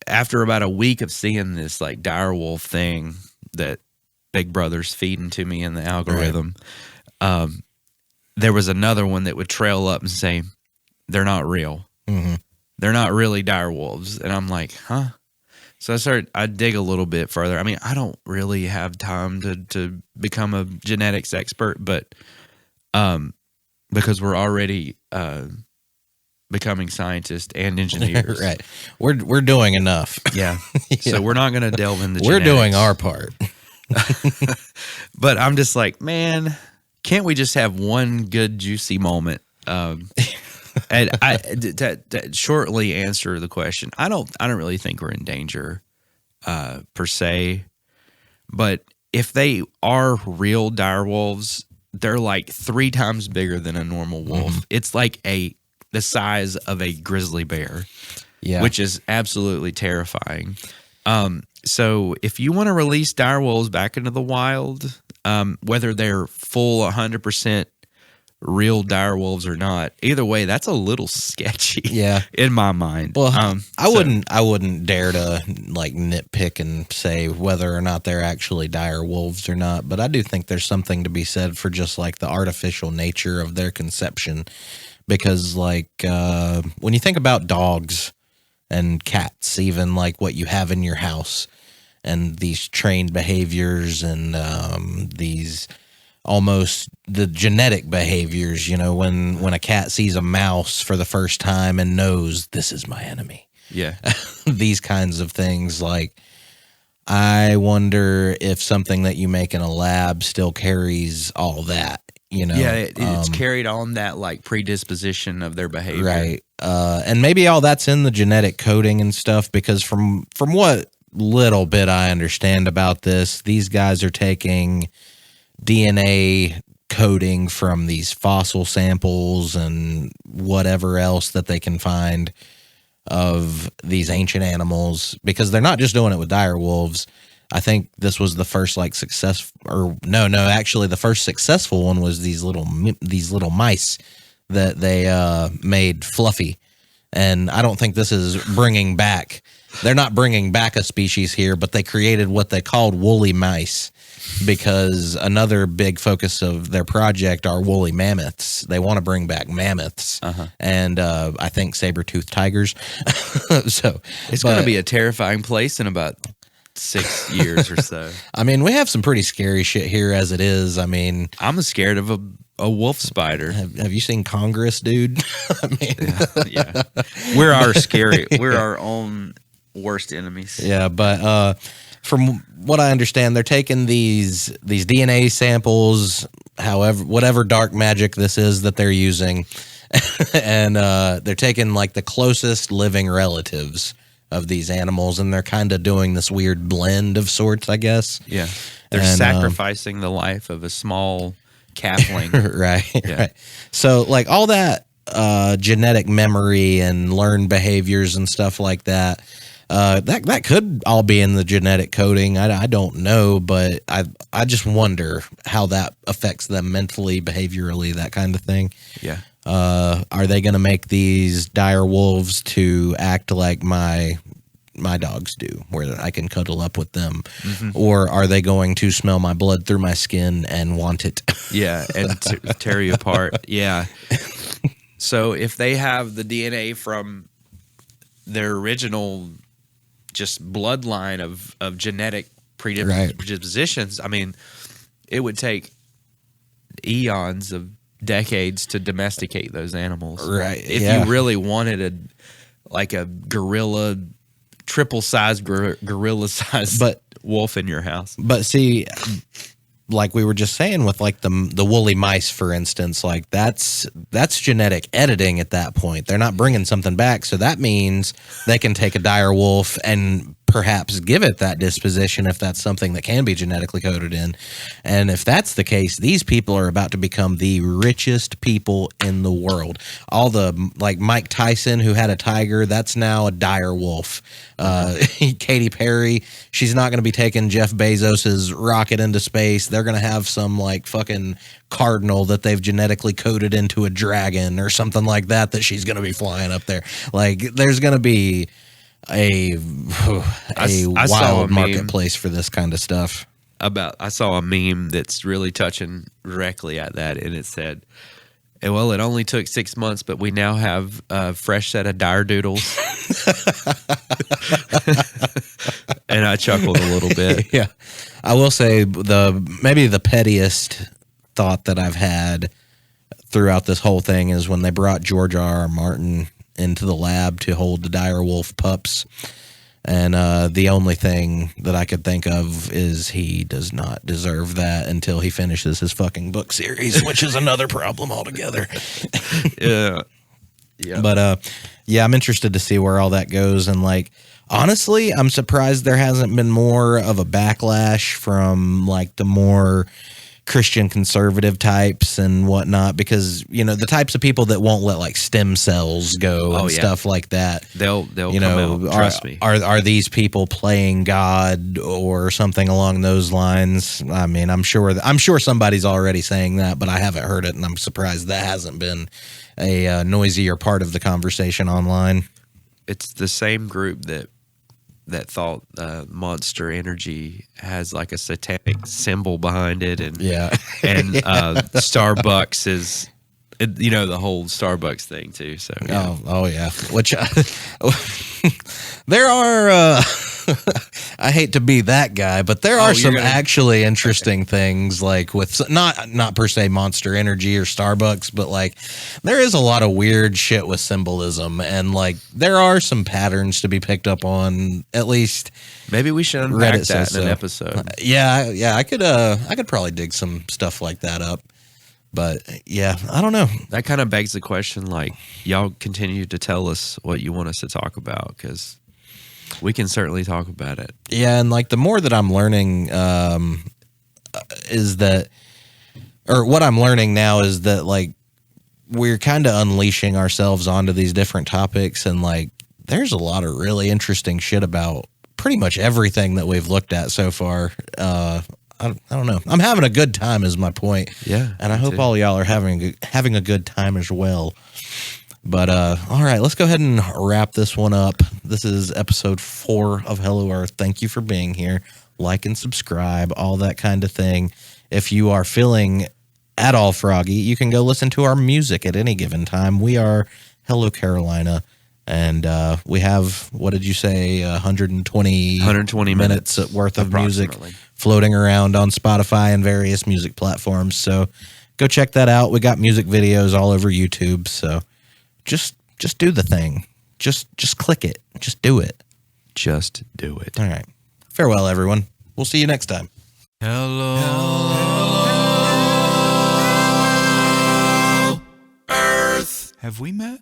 after about a week of seeing this like dire wolf thing that Big Brother's feeding to me in the algorithm, there was another one that would trail up and say, they're not real. Mm-hmm. They're not really dire wolves. And I'm like, huh? So I dig a little bit further. I mean, I don't really have time to become a genetics expert, but because we're already becoming scientists and engineers. Right. We're doing enough. Yeah. So we're not going to delve into We're genetics. doing our part. But I'm just like, man, can't we just have one good juicy moment? And to shortly answer the question, I don't really think we're in danger per se. But if they are real dire wolves, they're like 3 times bigger than a normal wolf. Mm-hmm. It's like the size of a grizzly bear, which is absolutely terrifying. So if you want to release dire wolves back into the wild, whether they're full 100% real dire wolves or not, either way, that's a little sketchy. Yeah, in my mind. Well, I wouldn't dare to like nitpick and say whether or not they're actually dire wolves or not. But I do think there's something to be said for just like the artificial nature of their conception, because like when you think about dogs and cats, even like what you have in your house, and these trained behaviors and these almost the genetic behaviors, when a cat sees a mouse for the first time and knows this is my enemy. Yeah. These kinds of things. Like, I wonder if something that you make in a lab still carries all that, Yeah, it's carried on that like predisposition of their behavior. Right. And maybe all that's in the genetic coding and stuff, because from what little bit I understand about this, these guys are taking DNA coding from these fossil samples and whatever else that they can find of these ancient animals, because they're not just doing it with dire wolves. I think this was the first like actually the first successful one was these little mice that they made fluffy. And I don't think this is bringing back, they're not bringing back a species here, but they created what they called woolly mice, because another big focus of their project are woolly mammoths. They want to bring back mammoths and I think saber-toothed tigers. So it's going to be a terrifying place in about 6 years or so. I mean, we have some pretty scary shit here as it is. I mean, I'm scared of a wolf spider. Have you seen Congress, dude? I mean, yeah. We're our own worst enemies. Yeah, but from what I understand, they're taking these DNA samples, however, whatever dark magic this is that they're using, and they're taking like the closest living relatives of these animals, and they're kind of doing this weird blend of sorts, I guess. Yeah. They're sacrificing the life of a small calfling. Right. Yeah. Right. So like all that genetic memory and learned behaviors and stuff like that, that could all be in the genetic coding. I don't know, but I just wonder how that affects them mentally, behaviorally, that kind of thing. Yeah. Are they going to make these dire wolves to act like my dogs do, where I can cuddle up with them? Or are they going to smell my blood through my skin and want it? Yeah, and tear you apart. Yeah. So if they have the DNA from their original just bloodline of genetic predispositions, I mean, it would take eons of decades to domesticate those animals. Right. If you really wanted a gorilla, triple-sized gorilla-sized wolf in your house. But see, like we were just saying with like the woolly mice, for instance, like that's genetic editing at that point. They're not bringing something back, so that means they can take a dire wolf and perhaps give it that disposition if that's something that can be genetically coded in. And if that's the case, these people are about to become the richest people in the world. All the, like Mike Tyson, who had a tiger, that's now a dire wolf. Katy Perry, she's not going to be taking Jeff Bezos's rocket into space. They're going to have some like fucking cardinal that they've genetically coded into a dragon or something like that she's going to be flying up there. Like there's going to be a wild marketplace for this kind of stuff. I saw a meme that's really touching directly at that, and it said, well, it only took 6 months, but we now have a fresh set of dire doodles. And I chuckled a little bit. Yeah. I will say maybe the pettiest thought that I've had throughout this whole thing is when they brought George R.R. Martin into the lab to hold the dire wolf pups, and the only thing that I could think of is he does not deserve that until he finishes his fucking book series, which is another problem altogether. Yeah. But yeah, I'm interested to see where all that goes, and like honestly, I'm surprised there hasn't been more of a backlash from like the more Christian conservative types and whatnot, because you know the types of people that won't let like stem cells go and stuff like that. They'll come out, trust me. Are these people playing God or something along those lines? I mean, I'm sure somebody's already saying that, but I haven't heard it, and I'm surprised that hasn't been a noisier part of the conversation online. It's the same group that thought Monster Energy has like a satanic symbol behind it, and Starbucks is, you know, the whole Starbucks thing too. So oh yeah, which there are. I hate to be that guy, but there are some actually interesting things, like with not per se Monster Energy or Starbucks, but like there is a lot of weird shit with symbolism, and like there are some patterns to be picked up on. At least maybe we should unpack that in an episode. Yeah, I could probably dig some stuff like that up. But yeah, I don't know. That kind of begs the question, like, y'all continue to tell us what you want us to talk about, because we can certainly talk about it. Yeah, and like the more that I'm learning is that, or what I'm learning now is that like we're kind of unleashing ourselves onto these different topics, and like there's a lot of really interesting shit about pretty much everything that we've looked at so far. I don't know. I'm having a good time is my point. Yeah. And I hope all y'all are having a good time as well. But all right, let's go ahead and wrap this one up. This is episode 4 of Hello Earth. Thank you for being here. Like and subscribe, all that kind of thing. If you are feeling at all froggy, you can go listen to our music at any given time. We are Hello Carolina. And we have, what did you say, 120 minutes worth of music floating around on Spotify and various music platforms. So go check that out. We got music videos all over YouTube. So just do the thing. Just click it. Just do it. Just do it. All right. Farewell, everyone. We'll see you next time. Hello. Earth. Have we met?